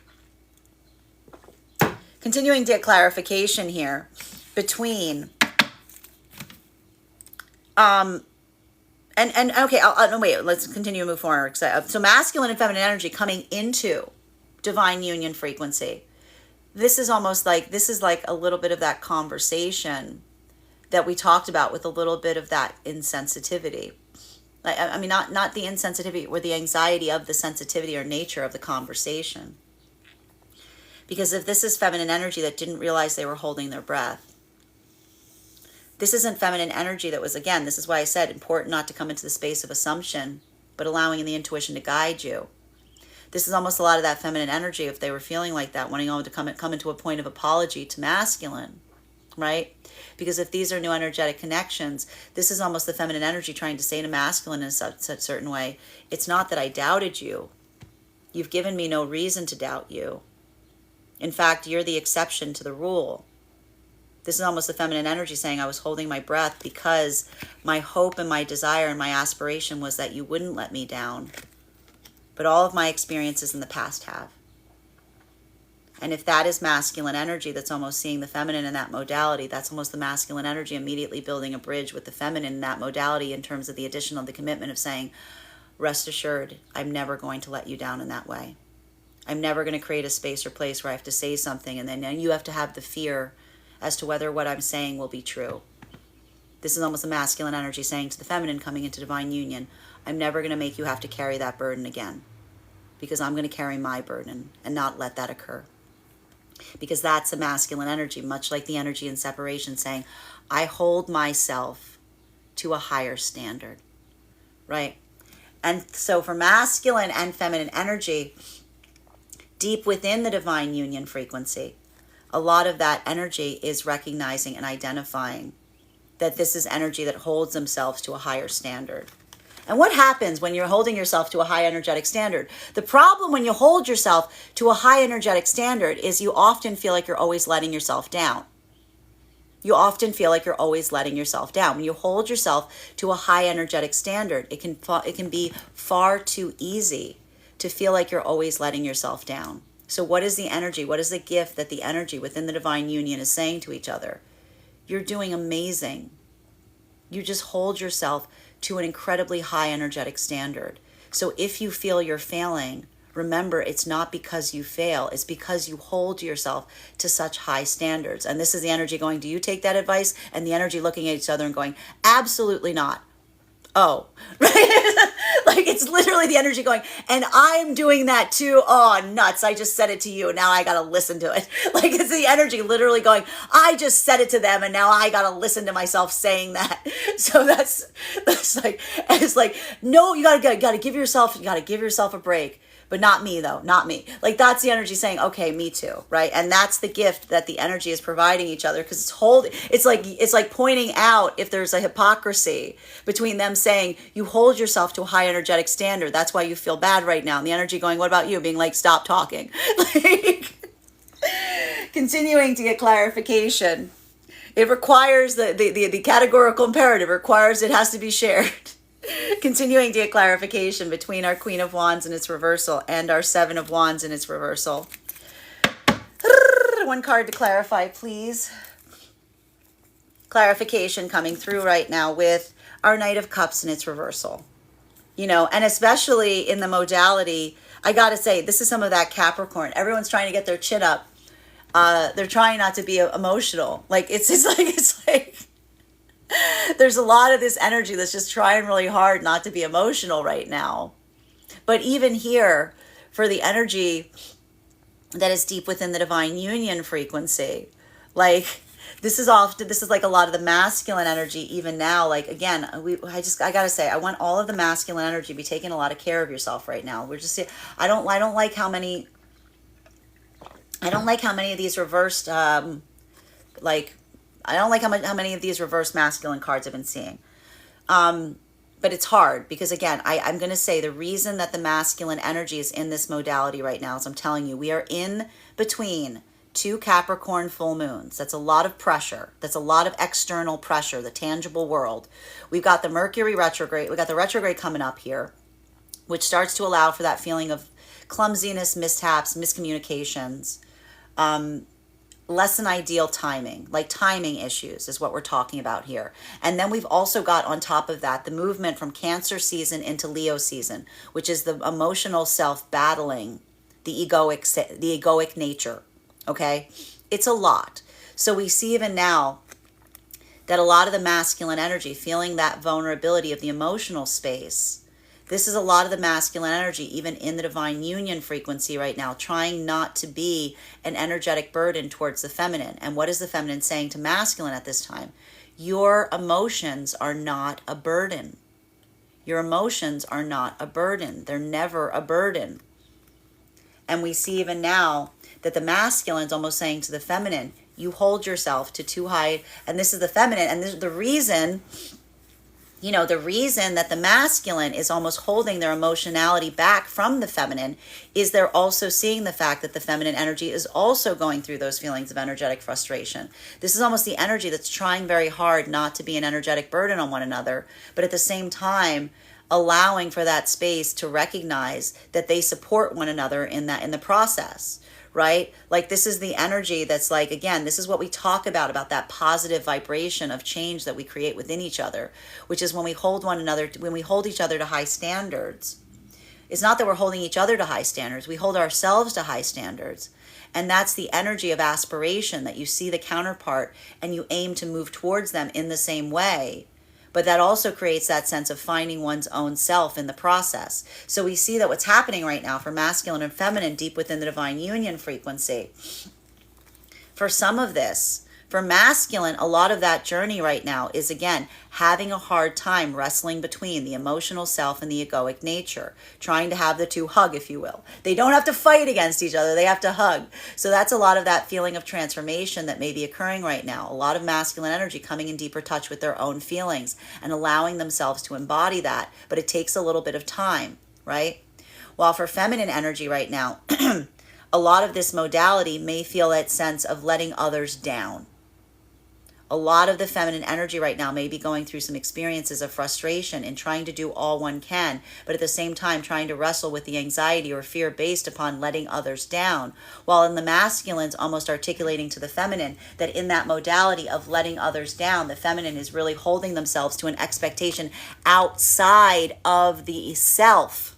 continuing to get clarification here between, okay, wait, let's continue to move forward. So masculine and feminine energy coming into divine union frequency. This is almost like, this is like a little bit of that conversation that we talked about, with a little bit of that insensitivity. Like, I mean, not the insensitivity or the anxiety of the sensitivity or nature of the conversation. Because if this is feminine energy that didn't realize they were holding their breath, this isn't feminine energy that was, again, this is why I said important not to come into the space of assumption, but allowing the intuition to guide you. This is almost a lot of that feminine energy, if they were feeling like that, wanting to come into a point of apology to masculine, right? Because if these are new energetic connections, this is almost the feminine energy trying to say to masculine in such a certain way, it's not that I doubted you. You've given me no reason to doubt you. In fact, you're the exception to the rule. This is almost the feminine energy saying, I was holding my breath because my hope and my desire and my aspiration was that you wouldn't let me down. But all of my experiences in the past have. And if that is masculine energy that's almost seeing the feminine in that modality, that's almost the masculine energy immediately building a bridge with the feminine in that modality, in terms of the addition of the commitment of saying, rest assured, I'm never going to let you down in that way. I'm never going to create a space or place where I have to say something and then you have to have the fear as to whether what I'm saying will be true. This is almost the masculine energy saying to the feminine coming into divine union, I'm never going to make you have to carry that burden again, because I'm going to carry my burden and not let that occur. because that's a masculine energy, much like the energy in separation, saying, I hold myself to a higher standard, right? And so for masculine and feminine energy, deep within the divine union frequency, a lot of that energy is recognizing and identifying that this is energy that holds themselves to a higher standard. And what happens when you're holding yourself to a high energetic standard? The problem when you hold yourself to a high energetic standard is you often feel like you're always letting yourself down. You often feel like you're always letting yourself down. When you hold yourself to a high energetic standard, it can be far too easy to feel like you're always letting yourself down. So what is the energy? What is the gift that the energy within the divine union is saying to each other? You're doing amazing. You just hold yourself to an incredibly high energetic standard. So if you feel you're failing, remember, it's not because you fail, it's because you hold yourself to such high standards. And this is the energy going, do you take that advice? And the energy looking at each other and going, absolutely not. Oh, right? Like it's literally the energy going, and I'm doing that too. Oh, nuts. I just said it to you. Now I got to listen to it. Like it's the energy literally going, I just said it to them. And now I got to listen to myself saying that. So that's like, it's like, no, you got to give yourself a break. But not me though, not me. Like that's the energy saying, okay, me too, right? And that's the gift that the energy is providing each other, because it's like pointing out if there's a hypocrisy between them saying you hold yourself to a high energetic standard. That's why you feel bad right now. And the energy going, what about you? Being like, stop talking. Like continuing to get clarification. It requires the categorical imperative requires it has to be shared. Continuing to get clarification between our Queen of Wands in its reversal and our Seven of Wands in its reversal. One card to clarify, please. Clarification coming through right now with our Knight of Cups in its reversal. You know, and especially in the modality, I got to say, this is some of that Capricorn. Everyone's trying to get their chin up. They're trying not to be emotional. Like, it's like there's a lot of this energy that's just trying really hard not to be emotional right now. But even here, for the energy that is deep within the divine union frequency, like this is like a lot of the masculine energy even now. Like again, I gotta say, I want all of the masculine energy to be taking a lot of care of yourself right now. I don't like how many of these reversed I don't like how many of these reverse masculine cards I've been seeing. But it's hard because, again, I'm going to say the reason that the masculine energy is in this modality right now is I'm telling you, we are in between two Capricorn full moons. That's a lot of pressure. That's a lot of external pressure, the tangible world. We've got the Mercury retrograde. We've got the retrograde coming up here, which starts to allow for that feeling of clumsiness, mishaps, miscommunications, less than ideal timing, like timing issues is what we're talking about here. And then we've also got on top of that the movement from Cancer season into Leo season, which is the emotional self battling the egoic nature. Okay, it's a lot. So we see even now that a lot of the masculine energy, feeling that vulnerability of the emotional space, this is a lot of the masculine energy, even in the divine union frequency right now, trying not to be an energetic burden towards the feminine. And what is the feminine saying to masculine at this time? Your emotions are not a burden. Your emotions are not a burden. They're never a burden. And we see even now that the masculine is almost saying to the feminine, you hold yourself to too high. And this is the feminine. And this is the reason... You know, the reason that the masculine is almost holding their emotionality back from the feminine is they're also seeing the fact that the feminine energy is also going through those feelings of energetic frustration. This is almost the energy that's trying very hard not to be an energetic burden on one another, but at the same time, allowing for that space to recognize that they support one another in the process. Right? Like this is the energy that's like, again, this is what we talk about that positive vibration of change that we create within each other, which is when we hold each other to high standards. It's not that we're holding each other to high standards. We hold ourselves to high standards. And that's the energy of aspiration, that you see the counterpart and you aim to move towards them in the same way. But that also creates that sense of finding one's own self in the process. So we see that what's happening right now for masculine and feminine deep within the divine union frequency For some of this, for masculine, a lot of that journey right now is, again, having a hard time wrestling between the emotional self and the egoic nature, trying to have the two hug, if you will. They don't have to fight against each other, they have to hug. So that's a lot of that feeling of transformation that may be occurring right now. A lot of masculine energy coming in deeper touch with their own feelings and allowing themselves to embody that. But it takes a little bit of time, right? While for feminine energy right now, a lot of this modality may feel that sense of letting others down. A lot of the feminine energy right now may be going through some experiences of frustration in trying to do all one can, but at the same time trying to wrestle with the anxiety or fear based upon letting others down. While in the masculines almost articulating to the feminine that in that modality of letting others down, the feminine is really holding themselves to an expectation outside of the self.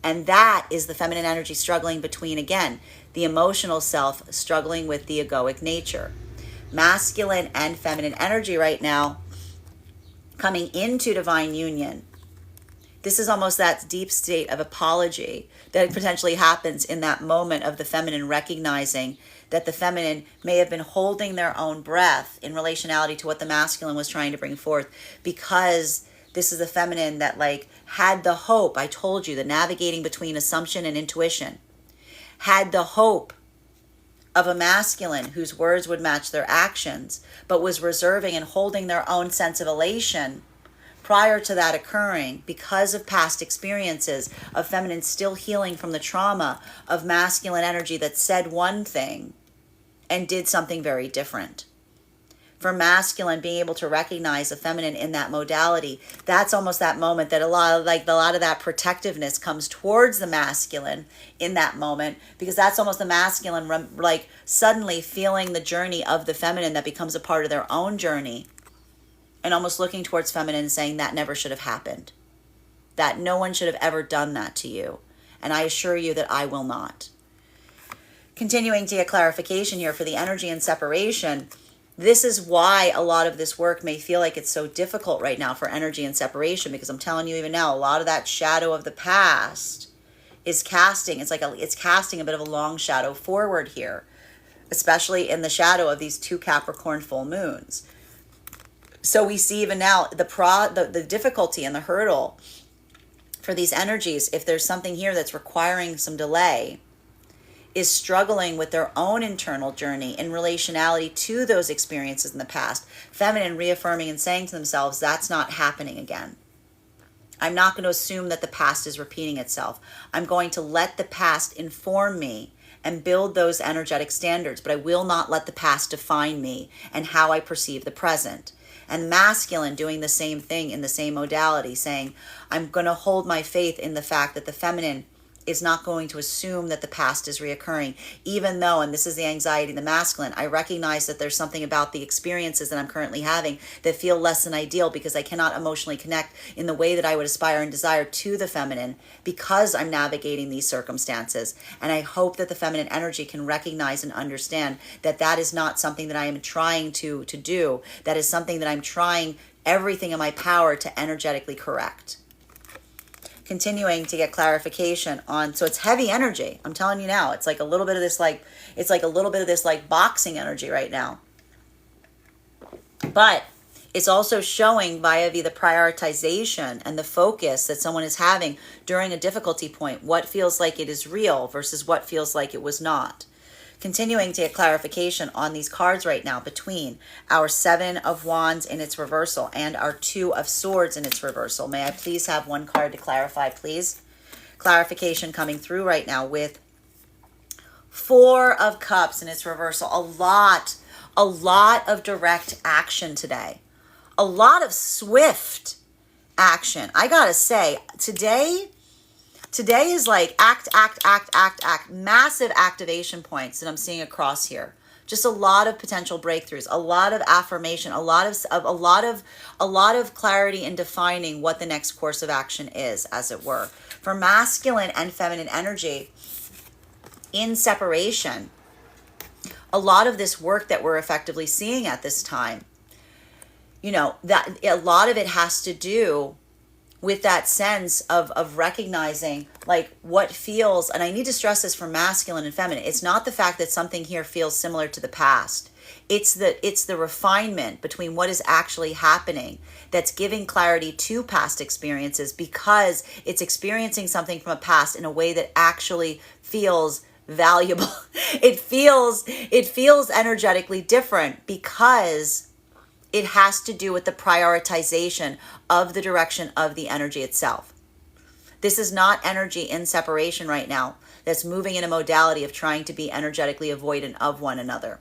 And that is the feminine energy struggling between, again, the emotional self struggling with the egoic nature. Masculine and feminine energy right now coming into divine union. This is almost that deep state of apology that potentially happens in that moment of the feminine recognizing that the feminine may have been holding their own breath in relationality to what the masculine was trying to bring forth, because this is the feminine that had the hope. I told you, the navigating between assumption and intuition, had the hope of a masculine whose words would match their actions, but was reserving and holding their own sense of elation prior to that occurring because of past experiences of feminine still healing from the trauma of masculine energy that said one thing and did something very different. For masculine, being able to recognize a feminine in that modality, that's almost that moment that a lot of that protectiveness comes towards the masculine in that moment, because that's almost the masculine suddenly feeling the journey of the feminine that becomes a part of their own journey, and almost looking towards feminine and saying that never should have happened, that no one should have ever done that to you, and I assure you that I will not. Continuing to get clarification here for the energy and separation. This is why a lot of this work may feel like it's so difficult right now for energy and separation, because I'm telling you even now, a lot of that shadow of the past is casting. It's casting a bit of a long shadow forward here, especially in the shadow of these two Capricorn full moons. So we see even now the difficulty and the hurdle for these energies, if there's something here that's requiring some delay, is struggling with their own internal journey in relationality to those experiences in the past. Feminine reaffirming and saying to themselves, that's not happening again. I'm not going to assume that the past is repeating itself. I'm going to let the past inform me and build those energetic standards, but I will not let the past define me and how I perceive the present. And masculine doing the same thing in the same modality, saying, I'm going to hold my faith in the fact that the feminine is not going to assume that the past is reoccurring, even though, and this is the anxiety of the masculine, I recognize that there's something about the experiences that I'm currently having that feel less than ideal, because I cannot emotionally connect in the way that I would aspire and desire to the feminine, because I'm navigating these circumstances. And I hope that the feminine energy can recognize and understand that that is not something that I am trying to do. That is something that I'm trying everything in my power to energetically correct. Continuing to get clarification on, so it's heavy energy. I'm telling you now, it's like a little bit of this boxing energy right now. But it's also showing via the prioritization and the focus that someone is having during a difficulty point, what feels like it is real versus what feels like it was not. Continuing to get clarification on these cards right now between our Seven of Wands in its reversal and our Two of Swords in its reversal. May I please have one card to clarify, please? Clarification coming through right now with Four of Cups in its reversal. A lot of direct action today. A lot of swift action. I gotta say, today is like act, massive activation points that I'm seeing across here. Just a lot of potential breakthroughs, a lot of affirmation, a lot of clarity in defining what the next course of action is, as it were. For masculine and feminine energy in separation, a lot of this work that we're effectively seeing at this time, that a lot of it has to do with that sense of recognizing like what feels, and I need to stress this for masculine and feminine. It's not the fact that something here feels similar to the past. It's the refinement between what is actually happening that's giving clarity to past experiences, because it's experiencing something from a past in a way that actually feels valuable. It feels energetically different because it has to do with the prioritization of the direction of the energy itself. This is not energy in separation right now that's moving in a modality of trying to be energetically avoidant of one another.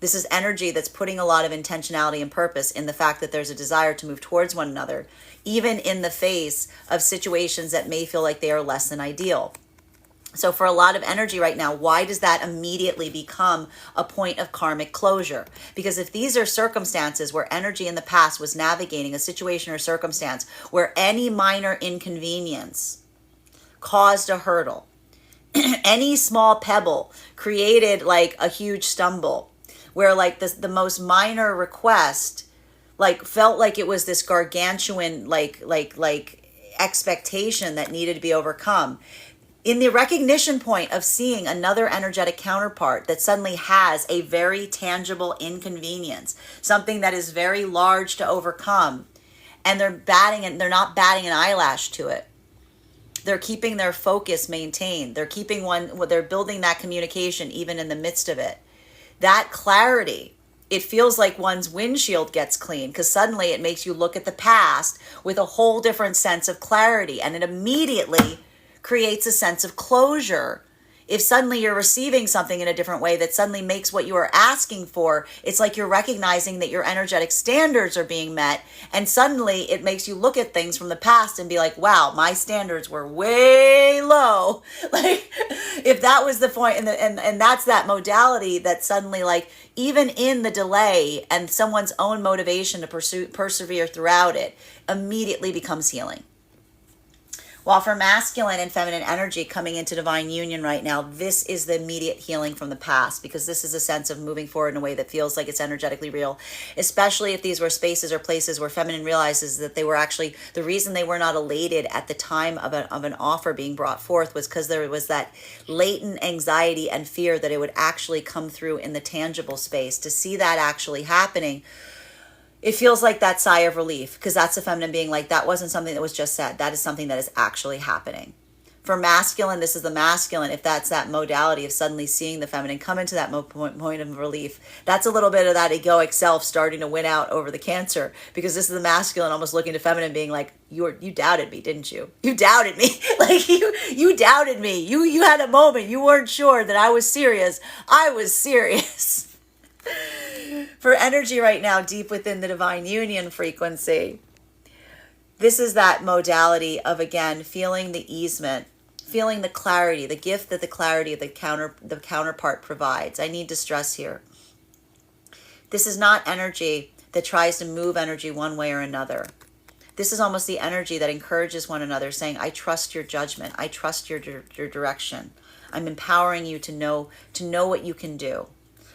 This is energy that's putting a lot of intentionality and purpose in the fact that there's a desire to move towards one another, even in the face of situations that may feel like they are less than ideal. So for a lot of energy right now, why does that immediately become a point of karmic closure? Because if these are circumstances where energy in the past was navigating a situation or circumstance where any minor inconvenience caused a hurdle, any small pebble created like a huge stumble, where like the most minor request like felt like it was this gargantuan like expectation that needed to be overcome, in the recognition point of seeing another energetic counterpart that suddenly has a very tangible inconvenience, something that is very large to overcome, and they're not batting an eyelash to it. They're keeping their focus maintained. They're building that communication even in the midst of it. That clarity, it feels like one's windshield gets clean, because suddenly it makes you look at the past with a whole different sense of clarity, and it immediately creates a sense of closure. If suddenly you're receiving something in a different way that suddenly makes what you are asking for, it's like you're recognizing that your energetic standards are being met, and suddenly it makes you look at things from the past and be like, wow, my standards were way low. Like if that was the point, and that's that modality that suddenly, like, even in the delay and someone's own motivation to persevere throughout it, immediately becomes healing. While for masculine and feminine energy coming into divine union right now, this is the immediate healing from the past, because this is a sense of moving forward in a way that feels like it's energetically real, especially if these were spaces or places where feminine realizes that they were actually, the reason they were not elated at the time of an offer being brought forth was because there was that latent anxiety and fear that it would actually come through in the tangible space. To see that actually happening, it feels like that sigh of relief, because that's the feminine being like, that wasn't something that was just said. That is something that is actually happening. For masculine, this is the masculine. If that's that modality of suddenly seeing the feminine come into that point of relief, that's a little bit of that egoic self starting to win out over the Cancer, because this is the masculine almost looking to feminine being like, you doubted me, didn't you? You doubted me. Like you doubted me. You had a moment. You weren't sure that I was serious. I was serious. For energy right now, deep within the divine union frequency, this is that modality of, again, feeling the easement, feeling the clarity, the gift that the clarity of the counterpart provides. I need to stress here, this is not energy that tries to move energy one way or another. This is almost the energy that encourages one another, saying, I trust your judgment. I trust your direction. I'm empowering you to know what you can do.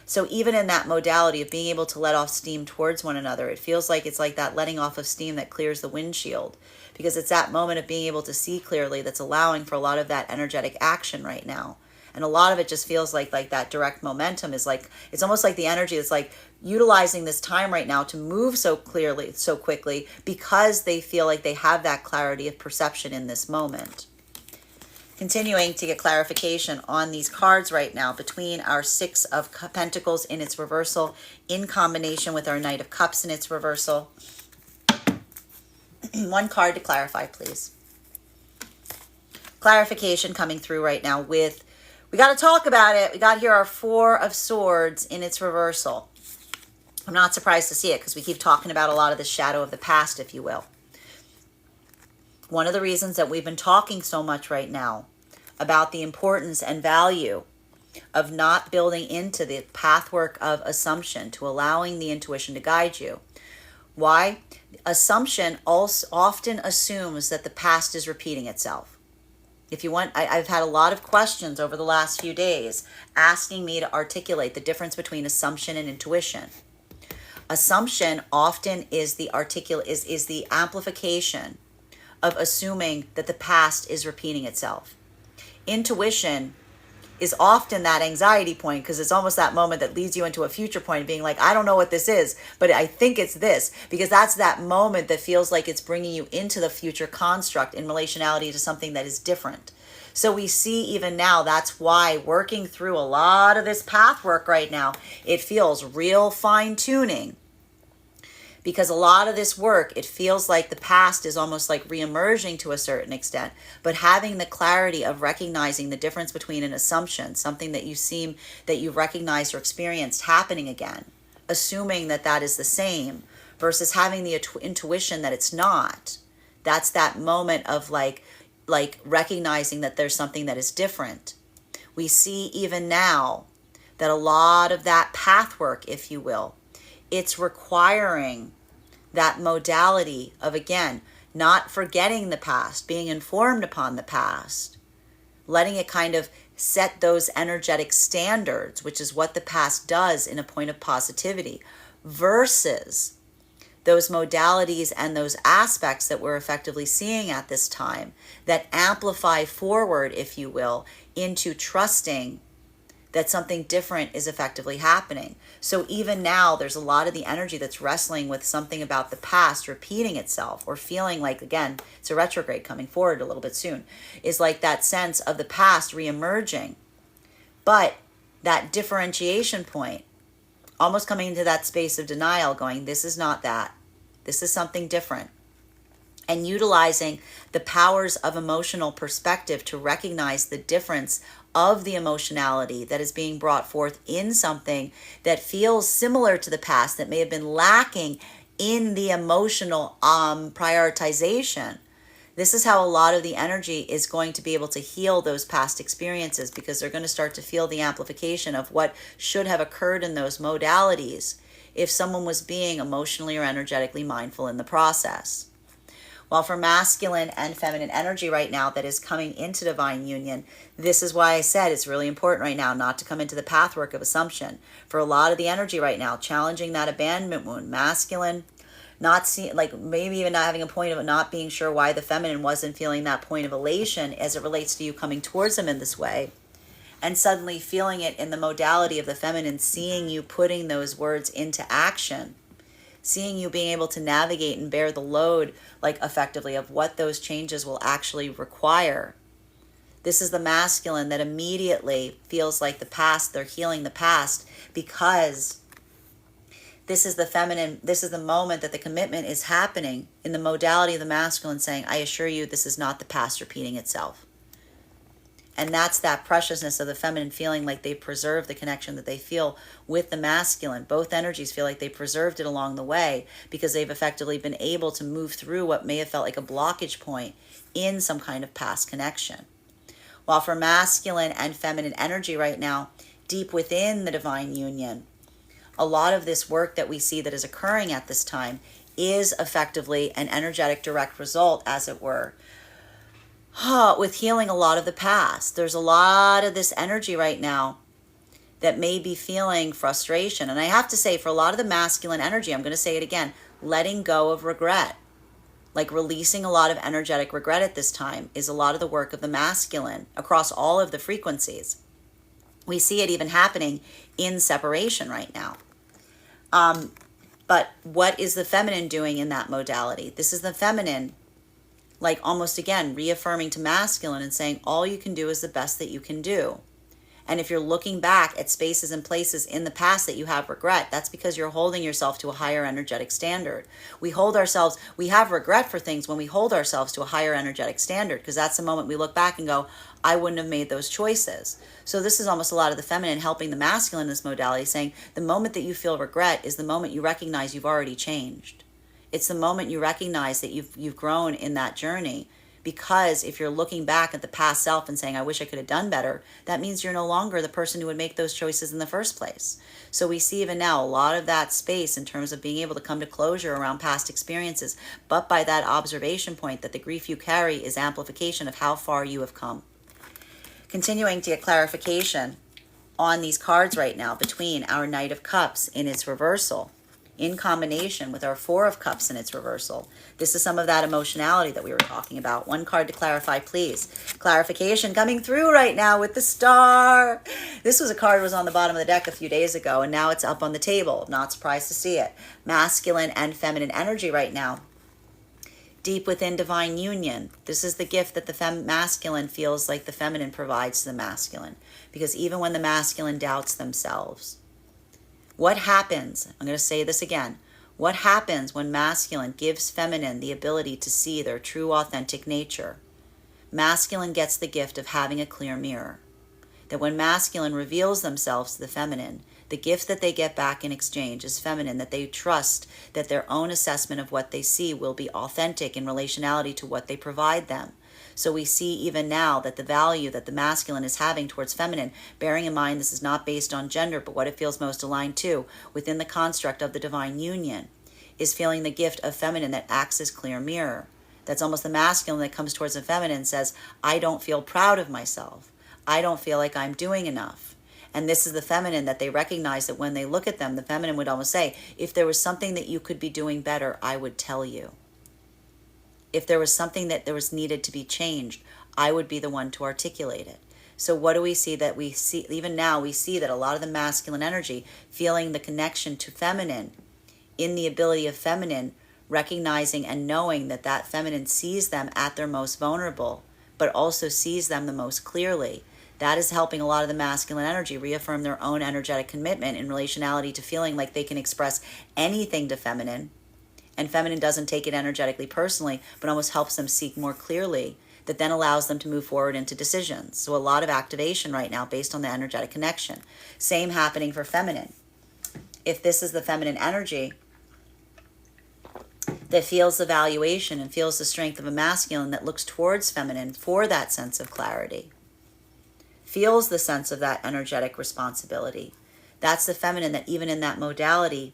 So even in that modality of being able to let off steam towards one another, it feels like it's like that letting off of steam that clears the windshield, because it's that moment of being able to see clearly that's allowing for a lot of that energetic action right now. And a lot of it just feels like that direct momentum is like, it's almost like the energy that's like utilizing this time right now to move so clearly, so quickly, because they feel like they have that clarity of perception in this moment. Continuing to get clarification on these cards right now between our Six of Pentacles in its reversal in combination with our Knight of Cups in its reversal. One card to clarify, please. Clarification coming through right now with, we got to talk about it. We got here our Four of Swords in its reversal. I'm not surprised to see it, because we keep talking about a lot of the shadow of the past, if you will. One of the reasons that we've been talking so much right now about the importance and value of not building into the pathwork of assumption, to allowing the intuition to guide you. Why? Assumption also often assumes that the past is repeating itself. If you want, I've had a lot of questions over the last few days asking me to articulate the difference between assumption and intuition. Assumption often is the amplification of assuming that the past is repeating itself. Intuition is often that anxiety point because it's almost that moment that leads you into a future point of being like, I don't know what this is, but I think it's this, because that's that moment that feels like it's bringing you into the future construct in relationality to something that is different. So we see even now, that's why working through a lot of this path work right now, it feels real fine tuning. Because a lot of this work, it feels like the past is almost like re-emerging to a certain extent, but having the clarity of recognizing the difference between an assumption, something that you've recognized or experienced happening again, assuming that that is the same, versus having the intuition that it's not. That's that moment of like recognizing that there's something that is different. We see even now that a lot of that path work, if you will, it's requiring that modality of, again, not forgetting the past, being informed upon the past, letting it kind of set those energetic standards, which is what the past does in a point of positivity, versus those modalities and those aspects that we're effectively seeing at this time that amplify forward, if you will, into trusting that something different is effectively happening. So even now, there's a lot of the energy that's wrestling with something about the past repeating itself, or feeling like, again, it's a retrograde coming forward a little bit soon, is like that sense of the past reemerging. But that differentiation point, almost coming into that space of denial, going, this is not that. This is something different. And utilizing the powers of emotional perspective to recognize the difference of the emotionality that is being brought forth in something that feels similar to the past, that may have been lacking in the emotional prioritization. This is how a lot of the energy is going to be able to heal those past experiences, because they're going to start to feel the amplification of what should have occurred in those modalities if someone was being emotionally or energetically mindful in the process. While for masculine and feminine energy right now that is coming into divine union, this is why I said it's really important right now not to come into the pathwork of assumption. For a lot of the energy right now, challenging that abandonment wound, masculine, not seeing, like maybe even not having a point of not being sure why the feminine wasn't feeling that point of elation as it relates to you coming towards them in this way. And suddenly feeling it in the modality of the feminine, seeing you putting those words into action, seeing you being able to navigate and bear the load, like effectively, of what those changes will actually require. This is the masculine that immediately feels like the past, they're healing the past, because this is the feminine, this is the moment that the commitment is happening in the modality of the masculine saying, I assure you this is not the past repeating itself. And that's that preciousness of the feminine feeling like they preserve the connection that they feel with the masculine. Both energies feel like they preserved it along the way because they've effectively been able to move through what may have felt like a blockage point in some kind of past connection. While for masculine and feminine energy right now, deep within the divine union, a lot of this work that we see that is occurring at this time is effectively an energetic direct result, as it were, with healing a lot of the past. There's a lot of this energy right now that may be feeling frustration. And I have to say, for a lot of the masculine energy, I'm going to say it again, letting go of regret, like releasing a lot of energetic regret at this time, is a lot of the work of the masculine across all of the frequencies. We see it even happening in separation right now. But what is the feminine doing in that modality? This is the feminine, like almost again reaffirming to masculine and saying all you can do is the best that you can do. And if you're looking back at spaces and places in the past that you have regret, that's because you're holding yourself to a higher energetic standard. We have regret for things when we hold ourselves to a higher energetic standard, because that's the moment we look back and go, I wouldn't have made those choices. So this is almost a lot of the feminine helping the masculine in this modality, saying the moment that you feel regret is the moment you recognize you've already changed. It's the moment you recognize that you've grown in that journey. Because if you're looking back at the past self and saying, I wish I could have done better, that means you're no longer the person who would make those choices in the first place. So we see even now a lot of that space in terms of being able to come to closure around past experiences, but by that observation point that the grief you carry is amplification of how far you have come. Continuing to get clarification on these cards right now between our Knight of Cups in its reversal. in combination with our Four of Cups in its reversal. This is some of that emotionality that we were talking about. One card to clarify, please. Clarification coming through right now with the Star. This was a card that was on the bottom of the deck a few days ago, and now it's up on the table. Not surprised to see it. Masculine and feminine energy right now. Deep within divine union. This is the gift that the masculine feels like the feminine provides to the masculine. Because even when the masculine doubts themselves, what happens, I'm going to say this again, what happens when masculine gives feminine the ability to see their true authentic nature? Masculine gets the gift of having a clear mirror. That when masculine reveals themselves to the feminine, the gift that they get back in exchange is feminine, that they trust that their own assessment of what they see will be authentic in relationality to what they provide them. So we see even now that the value that the masculine is having towards feminine, bearing in mind this is not based on gender, but what it feels most aligned to within the construct of the divine union, is feeling the gift of feminine that acts as clear mirror. That's almost the masculine that comes towards the feminine and says, I don't feel proud of myself. I don't feel like I'm doing enough. And this is the feminine that they recognize that when they look at them, the feminine would almost say, if there was something that you could be doing better, I would tell you. If there was something that there was needed to be changed, I would be the one to articulate it. So what do we see that we see, even now we see that a lot of the masculine energy, feeling the connection to feminine, in the ability of feminine, recognizing and knowing that that feminine sees them at their most vulnerable, but also sees them the most clearly. That is helping a lot of the masculine energy reaffirm their own energetic commitment in relationality to feeling like they can express anything to feminine. And feminine doesn't take it energetically personally, but almost helps them seek more clearly, that then allows them to move forward into decisions. So a lot of activation right now based on the energetic connection. Same happening for feminine. If this is the feminine energy that feels the valuation and feels the strength of a masculine that looks towards feminine for that sense of clarity, feels the sense of that energetic responsibility. That's the feminine that even in that modality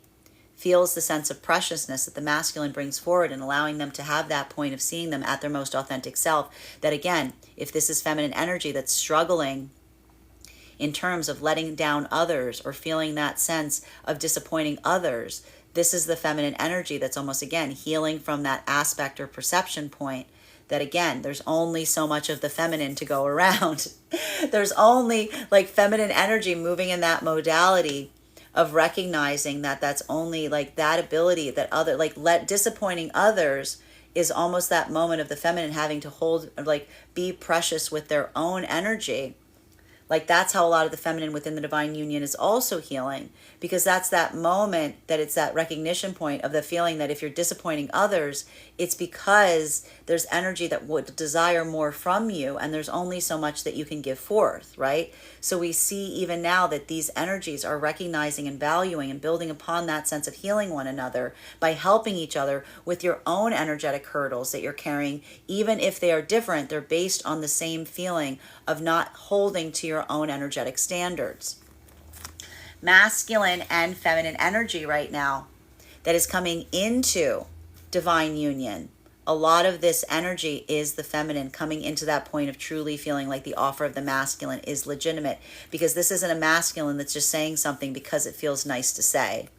feels the sense of preciousness that the masculine brings forward, and allowing them to have that point of seeing them at their most authentic self. That again, if this is feminine energy that's struggling in terms of letting down others or feeling that sense of disappointing others, this is the feminine energy that's almost again healing from that aspect or perception point. That again, there's only so much of the feminine to go around. There's only like feminine energy moving in that modality of recognizing that that's only like that ability that other, like disappointing others is almost that moment of the feminine having to hold, like be precious with their own energy. Like that's how a lot of the feminine within the divine union is also healing, because that's that moment that it's that recognition point of the feeling that if you're disappointing others, it's because there's energy that would desire more from you, and there's only so much that you can give forth, right? So we see even now that these energies are recognizing and valuing and building upon that sense of healing one another by helping each other with your own energetic hurdles that you're carrying. Even if they are different, they're based on the same feeling of not holding to your own energetic standards. Masculine and feminine energy right now that is coming into divine union. A lot of this energy is the feminine coming into that point of truly feeling like the offer of the masculine is legitimate, because this isn't a masculine that's just saying something because it feels nice to say.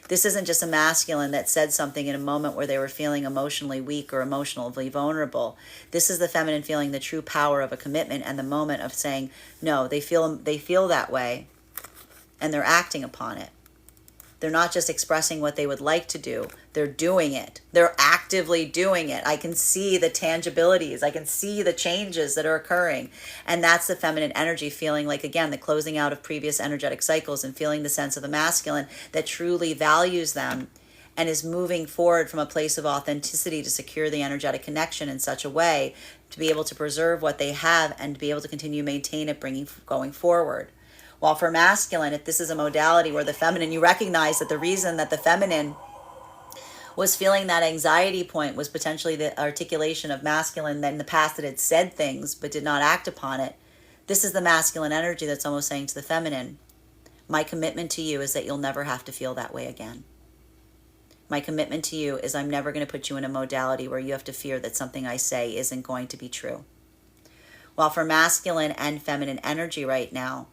This isn't just a masculine that said something in a moment where they were feeling emotionally weak or emotionally vulnerable. This is the feminine feeling the true power of a commitment and the moment of saying, no, they feel that way and they're acting upon it. They're not just expressing what they would like to do. They're doing it. They're actively doing it. I can see the tangibilities. I can see the changes that are occurring. And that's the feminine energy feeling like, again, the closing out of previous energetic cycles and feeling the sense of the masculine that truly values them and is moving forward from a place of authenticity to secure the energetic connection in such a way to be able to preserve what they have and to be able to continue to maintain it going forward. While for masculine, if this is a modality where the feminine, you recognize that the reason that the feminine was feeling that anxiety point was potentially the articulation of masculine that in the past that had said things but did not act upon it. This is the masculine energy that's almost saying to the feminine, my commitment to you is that you'll never have to feel that way again. My commitment to you is I'm never going to put you in a modality where you have to fear that something I say isn't going to be true. While for masculine and feminine energy right now,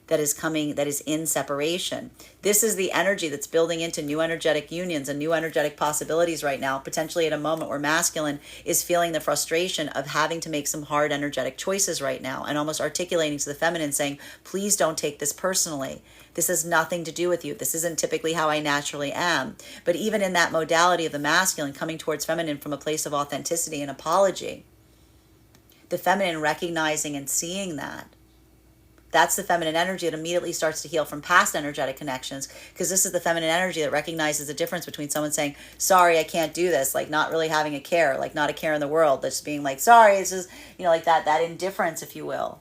that is coming, that is in separation. This is the energy that's building into new energetic unions and new energetic possibilities right now, potentially at a moment where masculine is feeling the frustration of having to make some hard energetic choices right now, and almost articulating to the feminine saying, please don't take this personally. This has nothing to do with you. This isn't typically how I naturally am. But even in that modality of the masculine coming towards feminine from a place of authenticity and apology, the feminine recognizing and seeing that, that's the feminine energy that immediately starts to heal from past energetic connections, because this is the feminine energy that recognizes the difference between someone saying, sorry, I can't do this, like not really having a care, like not a care in the world, just being like, sorry, it's just, like that indifference, if you will,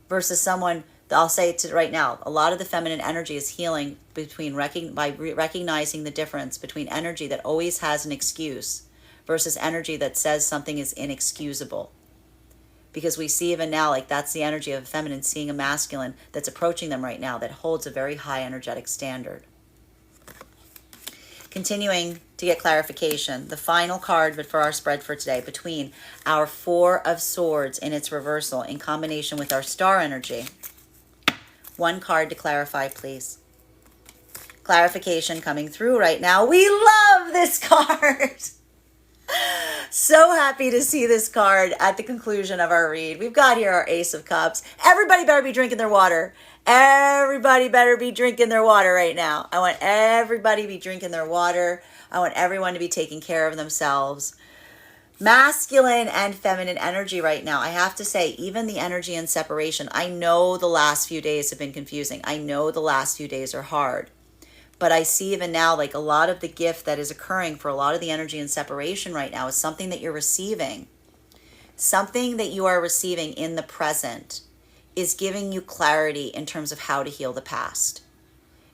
versus someone, I'll say it right now, a lot of the feminine energy is healing by recognizing the difference between energy that always has an excuse versus energy that says something is inexcusable. Because we see even now, like that's the energy of a feminine seeing a masculine that's approaching them right now that holds a very high energetic standard. Continuing to get clarification, the final card for our spread for today, between our Four of Swords in its reversal in combination with our star energy. One card to clarify, please. Clarification coming through right now. We love this card. So happy to see this card at the conclusion of our read. We've got here our Ace of Cups. Everybody better be drinking their water. Everybody better be drinking their water right now. I want everybody to be drinking their water. I want everyone to be taking care of themselves. Masculine and feminine energy right now. I have to say, even the energy in separation, I know the last few days have been confusing. I know the last few days are hard. But I see even now, like a lot of the gift that is occurring for a lot of the energy in separation right now is something that you're receiving. Something that you are receiving in the present is giving you clarity in terms of how to heal the past.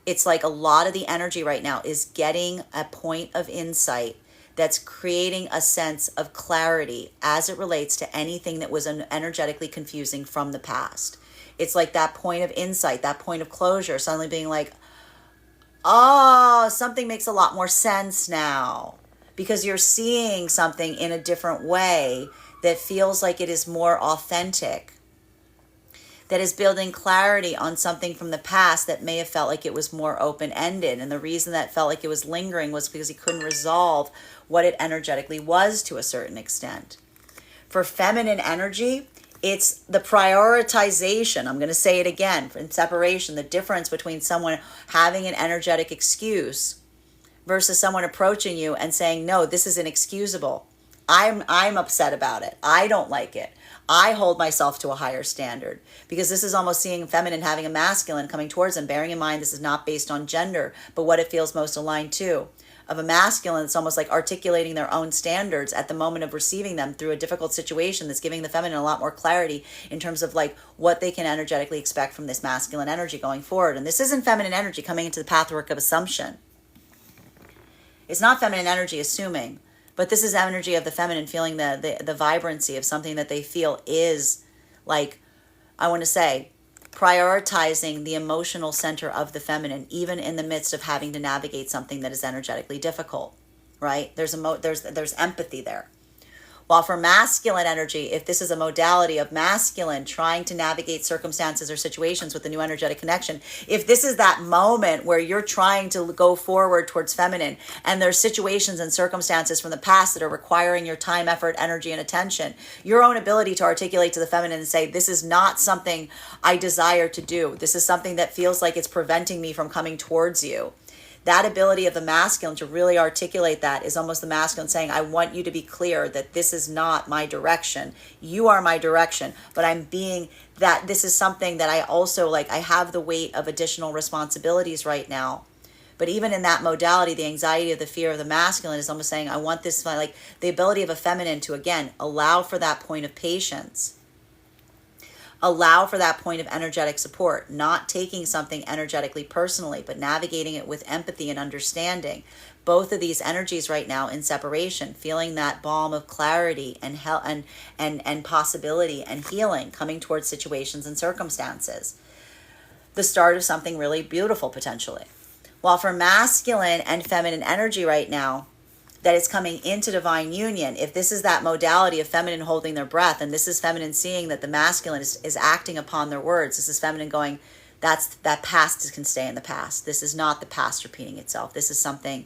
It's like a lot of the energy right now is getting a point of insight that's creating a sense of clarity as it relates to anything that was energetically confusing from the past. It's like that point of insight, that point of closure, suddenly being like, oh, something makes a lot more sense now, because you're seeing something in a different way that feels like it is more authentic, that is building clarity on something from the past that may have felt like it was more open-ended. And the reason that felt like it was lingering was because he couldn't resolve what it energetically was to a certain extent. For feminine energy, it's the prioritization. I'm going to say it again, in separation, the difference between someone having an energetic excuse versus someone approaching you and saying, no, this is inexcusable. I'm upset about it. I don't like it. I hold myself to a higher standard, because this is almost seeing feminine having a masculine coming towards them, bearing in mind this is not based on gender, but what it feels most aligned to. Of a masculine, it's almost like articulating their own standards at the moment of receiving them through a difficult situation that's giving the feminine a lot more clarity in terms of like what they can energetically expect from this masculine energy going forward. And this isn't feminine energy coming into the pathwork of assumption. It's not feminine energy assuming, but this is energy of the feminine feeling the vibrancy of something that they feel is like, I want to say, prioritizing the emotional center of the feminine, even in the midst of having to navigate something that is energetically difficult, right? There's empathy there. While for masculine energy, if this is a modality of masculine trying to navigate circumstances or situations with the new energetic connection, if this is that moment where you're trying to go forward towards feminine and there's situations and circumstances from the past that are requiring your time, effort, energy, and attention, your own ability to articulate to the feminine and say, this is not something I desire to do. This is something that feels like it's preventing me from coming towards you. That ability of the masculine to really articulate that is almost the masculine saying, I want you to be clear that this is not my direction. You are my direction, but I'm being that this is something that I also like, I have the weight of additional responsibilities right now. But even in that modality, the anxiety of the fear of the masculine is almost saying, I want this, like the ability of a feminine to, again, allow for that point of patience. Allow for that point of energetic support, not taking something energetically personally, but navigating it with empathy and understanding. Both of these energies right now in separation, feeling that balm of clarity and and possibility and healing coming towards situations and circumstances. The start of something really beautiful potentially. While for masculine and feminine energy right now, that is coming into divine union, if this is that modality of feminine holding their breath, and this is feminine seeing that the masculine is acting upon their words, this is feminine going, that past can stay in the past. This is not the past repeating itself. This is something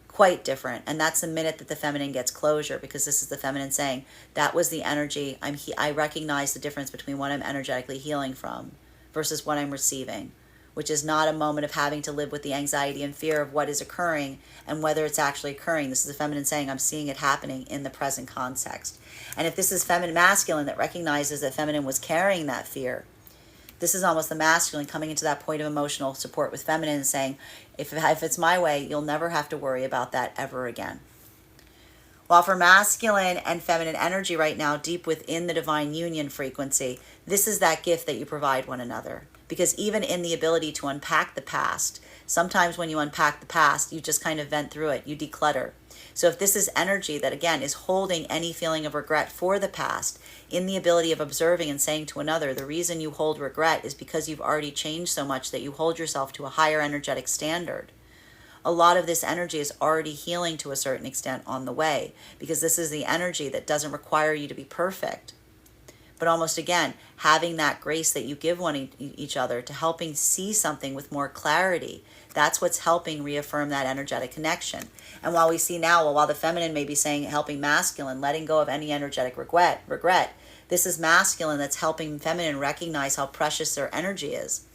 quite different. And that's the minute that the feminine gets closure, because this is the feminine saying, that was the energy. I recognize the difference between what I'm energetically healing from versus what I'm receiving, which is not a moment of having to live with the anxiety and fear of what is occurring and whether it's actually occurring. This is the feminine saying, I'm seeing it happening in the present context. And if this is feminine masculine that recognizes that feminine was carrying that fear, this is almost the masculine coming into that point of emotional support with feminine and saying, if it's my way, you'll never have to worry about that ever again. While for masculine and feminine energy right now, deep within the divine union frequency, this is that gift that you provide one another. Because even in the ability to unpack the past, sometimes when you unpack the past, you just kind of vent through it, you declutter. So if this is energy that, again, is holding any feeling of regret for the past, in the ability of observing and saying to another, the reason you hold regret is because you've already changed so much that you hold yourself to a higher energetic standard. A lot of this energy is already healing to a certain extent on the way, because this is the energy that doesn't require you to be perfect. But almost, again, having that grace that you give each other to helping see something with more clarity, that's what's helping reaffirm that energetic connection. And while we see now, while the feminine may be saying, helping masculine, letting go of any energetic regret, this is masculine that's helping feminine recognize how precious their energy is.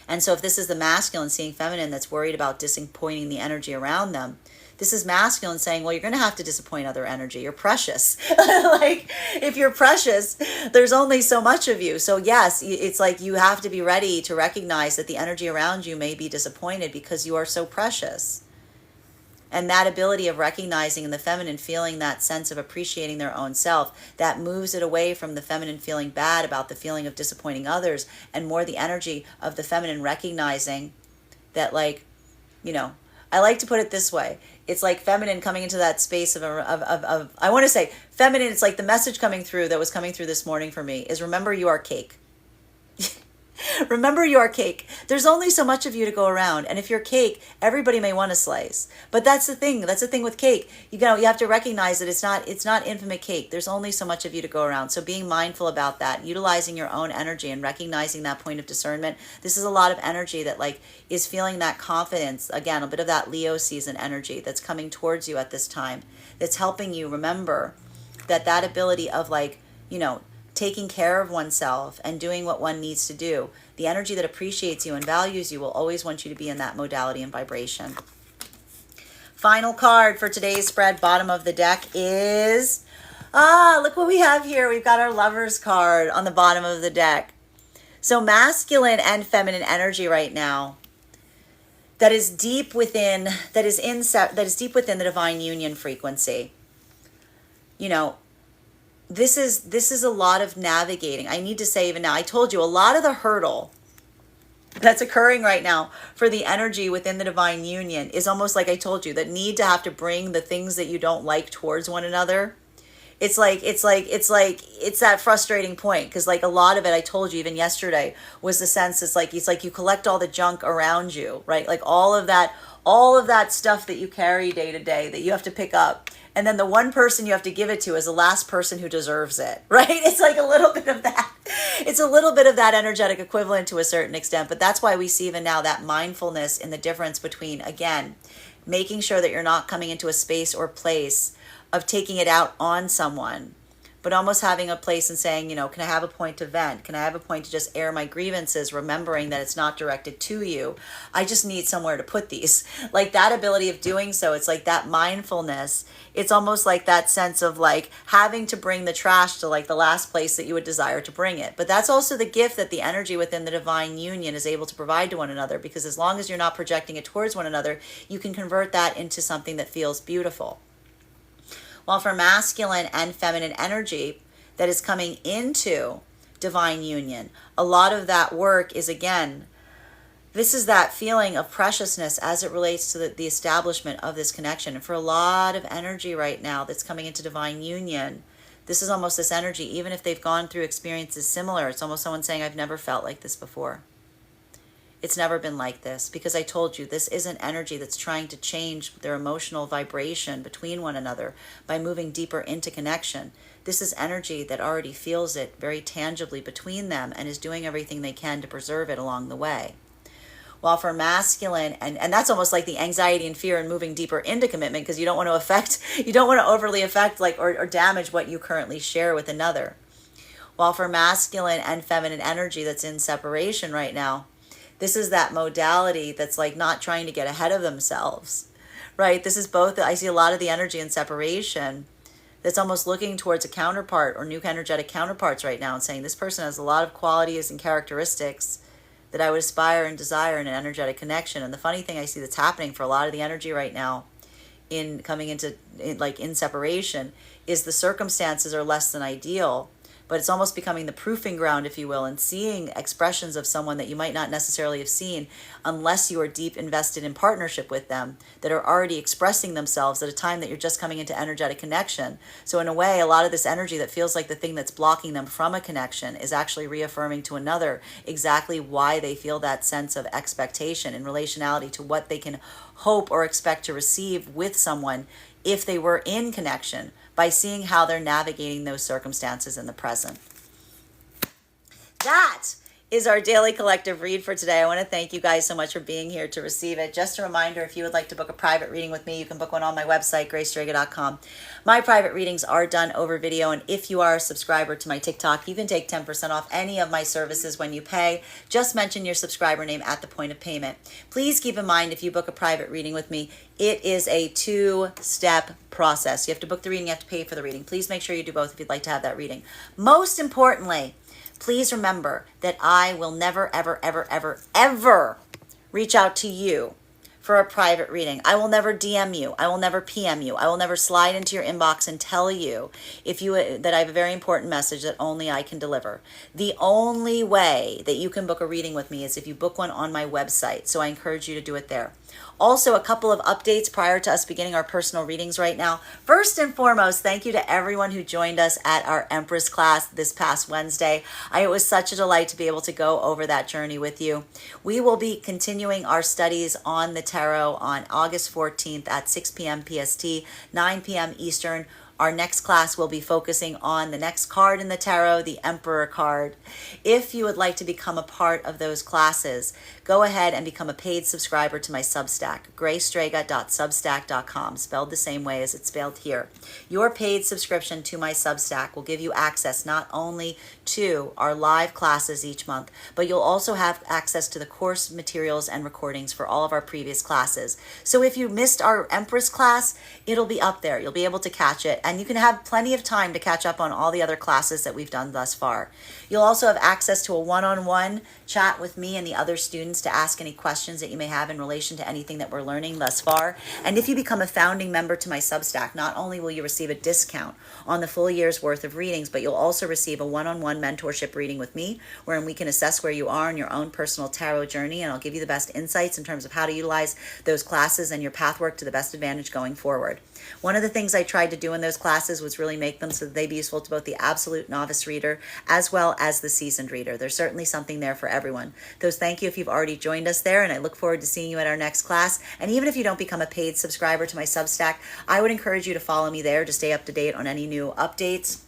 And so if this is the masculine seeing feminine that's worried about disappointing the energy around them, this is masculine saying, well, you're going to have to disappoint other energy. You're precious. Like, if you're precious, there's only so much of you. So yes, it's like you have to be ready to recognize that the energy around you may be disappointed because you are so precious. And that ability of recognizing in the feminine feeling that sense of appreciating their own self, that moves it away from the feminine feeling bad about the feeling of disappointing others, and more the energy of the feminine recognizing that, like, you know, I like to put it this way. It's like feminine coming into that space of I want to say feminine, it's like the message coming through that was coming through this morning for me is, remember you are cake. Remember you are cake. There's only so much of you to go around. And if you're cake, everybody may want a slice. But that's the thing. That's the thing with cake. You have to recognize that it's not infinite cake. There's only so much of you to go around. So being mindful about that, utilizing your own energy and recognizing that point of discernment. This is a lot of energy that, like, is feeling that confidence. Again, a bit of that Leo season energy that's coming towards you at this time. That's helping you remember that ability of, like, you know, taking care of oneself and doing what one needs to do. The energy that appreciates you and values you will always want you to be in that modality and vibration. Final card for today's spread, bottom of the deck, is, look what we have here. We've got our Lovers card on the bottom of the deck. So masculine and feminine energy right now that is deep within the divine union frequency. You know, this is a lot of navigating. I need to say, even now, I told you, a lot of the hurdle that's occurring right now for the energy within the divine union is almost like I told you, that need to have to bring the things that you don't like towards one another. It's that frustrating point, because, like, a lot of it, I told you even yesterday, was the sense it's like you collect all the junk around you, right? Like all of that stuff that you carry day to day that you have to pick up. And then the one person you have to give it to is the last person who deserves it, right? It's like a little bit of that. It's a little bit of that energetic equivalent to a certain extent. But that's why we see even now that mindfulness in the difference between, again, making sure that you're not coming into a space or place of taking it out on someone, but almost having a place and saying, you know, can I have a point to vent? Can I have a point to just air my grievances, remembering that it's not directed to you? I just need somewhere to put these. Like that ability of doing so, it's like that mindfulness. It's almost like that sense of, like, having to bring the trash to, like, the last place that you would desire to bring it. But that's also the gift that the energy within the divine union is able to provide to one another, because as long as you're not projecting it towards one another, you can convert that into something that feels beautiful. While for masculine and feminine energy that is coming into divine union, a lot of that work is, again, this is that feeling of preciousness as it relates to the establishment of this connection. And for a lot of energy right now that's coming into divine union, this is almost this energy, even if they've gone through experiences similar, it's almost someone saying, I've never felt like this before. It's never been like this, because I told you this isn't energy that's trying to change their emotional vibration between one another by moving deeper into connection. This is energy that already feels it very tangibly between them and is doing everything they can to preserve it along the way. While for masculine, and that's almost like the anxiety and fear and moving deeper into commitment, because you don't want to overly affect or damage what you currently share with another. While for masculine and feminine energy that's in separation right now, this is that modality that's like not trying to get ahead of themselves, right? This is both. I see a lot of the energy in separation that's almost looking towards a counterpart or new energetic counterparts right now and saying, this person has a lot of qualities and characteristics that I would aspire and desire in an energetic connection. And the funny thing I see that's happening for a lot of the energy right now in coming into in separation is the circumstances are less than ideal, but it's almost becoming the proving ground, if you will, and seeing expressions of someone that you might not necessarily have seen unless you are deep invested in partnership with them, that are already expressing themselves at a time that you're just coming into energetic connection. So in a way, a lot of this energy that feels like the thing that's blocking them from a connection is actually reaffirming to another exactly why they feel that sense of expectation in relationality to what they can hope or expect to receive with someone if they were in connection, by seeing how they're navigating those circumstances in the present. That is our daily collective read for today. I want to thank you guys so much for being here to receive it. Just a reminder, if you would like to book a private reading with me, you can book one on my website, gracestrega.com. My private readings are done over video, and if you are a subscriber to my TikTok, you can take 10% off any of my services when you pay. Just mention your subscriber name at the point of payment. Please keep in mind, if you book a private reading with me, it is a 2-step process. You have to book the reading, you have to pay for the reading. Please make sure you do both if you'd like to have that reading. Most importantly, please remember that I will never, ever, ever, ever, ever reach out to you for a private reading. I will never DM you. I will never PM you. I will never slide into your inbox and tell you that I have a very important message that only I can deliver. The only way that you can book a reading with me is if you book one on my website. So I encourage you to do it there. Also, a couple of updates prior to us beginning our personal readings right now. First and foremost, thank you to everyone who joined us at our Empress class this past Wednesday. It was such a delight to be able to go over that journey with you. We will be continuing our studies on the tarot on August 14th at 6 p.m. PST, 9 p.m. Eastern. Our next class will be focusing on the next card in the tarot, the Emperor card. If you would like to become a part of those classes, go ahead and become a paid subscriber to my Substack, gracestrega.substack.com, spelled the same way as it's spelled here. Your paid subscription to my Substack will give you access not only to our live classes each month, but you'll also have access to the course materials and recordings for all of our previous classes. So if you missed our Empress class, it'll be up there. You'll be able to catch it, and you can have plenty of time to catch up on all the other classes that we've done thus far. You'll also have access to a one-on-one chat with me and the other students to ask any questions that you may have in relation to anything that we're learning thus far. And if you become a founding member to my Substack, not only will you receive a discount on the full year's worth of readings, but you'll also receive a one-on-one mentorship reading with me, wherein we can assess where you are in your own personal tarot journey, and I'll give you the best insights in terms of how to utilize those classes and your pathwork to the best advantage going forward. One of the things I tried to do in those classes was really make them so that they'd be useful to both the absolute novice reader as well as the seasoned reader. There's certainly something there for everyone. So thank you if you've already joined us there, and I look forward to seeing you at our next class. And even if you don't become a paid subscriber to my Substack, I would encourage you to follow me there to stay up to date on any new updates,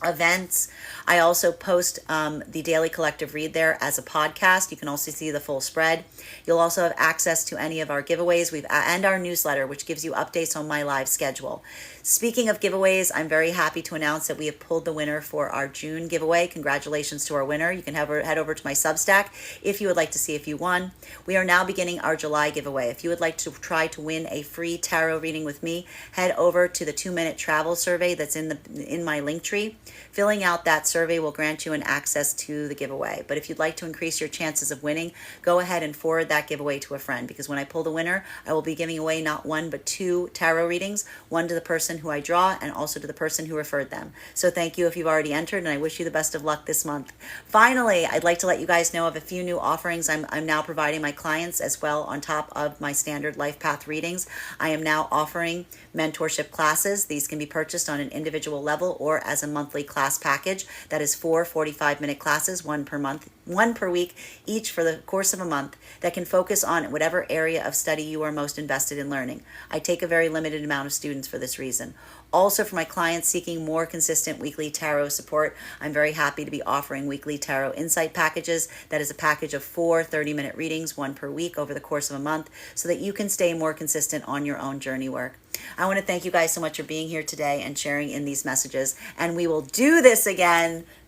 events. I also post the Daily Collective Read there as a podcast. You can also see the full spread. You'll also have access to any of our giveaways and our newsletter, which gives you updates on my live schedule. Speaking of giveaways, I'm very happy to announce that we have pulled the winner for our June giveaway. Congratulations to our winner. You can head over to my Substack if you would like to see if you won. We are now beginning our July giveaway. If you would like to try to win a free tarot reading with me, head over to the 2-minute travel survey that's in my link tree. Filling out that survey will grant you an access to the giveaway. But if you'd like to increase your chances of winning, go ahead and forward that giveaway to a friend, because when I pull the winner, I will be giving away not one but 2 tarot readings, one to the person who I draw and also to the person who referred them. So thank you if you've already entered, and I wish you the best of luck this month. Finally, I'd like to let you guys know of a few new offerings I'm now providing my clients as well. On top of my standard life path readings, I am now offering mentorship classes. These can be purchased on an individual level or as a monthly monthly class package. That is 4 45-minute classes, one per month, one per week, each for the course of a month, that can focus on whatever area of study you are most invested in learning. I take a very limited amount of students for this reason. Also, for my clients seeking more consistent weekly tarot support, I'm very happy to be offering weekly tarot insight packages. That is a package of 4 30-minute readings, one per week over the course of a month, so that you can stay more consistent on your own journey work. I want to thank you guys so much for being here today and sharing in these messages. And we will do this again